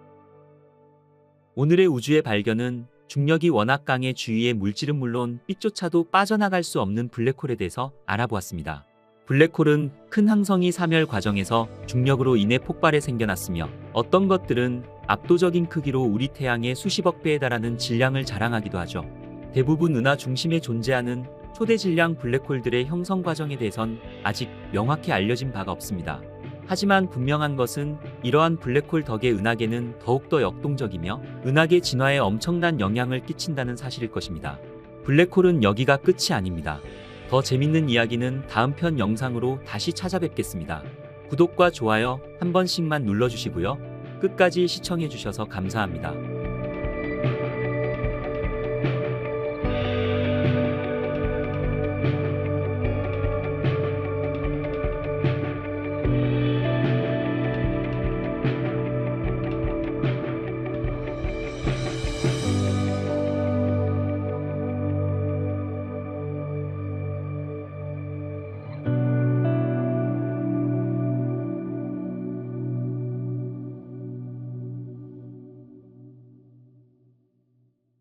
오늘의 우주의 발견은 중력이 워낙 강해 주위의 물질은 물론 빛조차도 빠져나갈 수 없는 블랙홀에 대해서 알아보았습니다. 블랙홀은 큰 항성이 사멸 과정에서 중력으로 인해 폭발해 생겨났으며 어떤 것들은 압도적인 크기로 우리 태양의 수십억 배에 달하는 질량을 자랑하기도 하죠. 대부분 은하 중심에 존재하는 초대 질량 블랙홀들의 형성 과정에 대해선 아직 명확히 알려진 바가 없습니다. 하지만 분명한 것은 이러한 블랙홀 덕에 은하계는 더욱더 역동적이며 은하계 진화에 엄청난 영향을 끼친다는 사실일 것입니다. 블랙홀은 여기가 끝이 아닙니다. 더 재밌는 이야기는 다음 편 영상으로 다시 찾아뵙겠습니다. 구독과 좋아요 한 번씩만 눌러주시고요. 끝까지 시청해주셔서 감사합니다.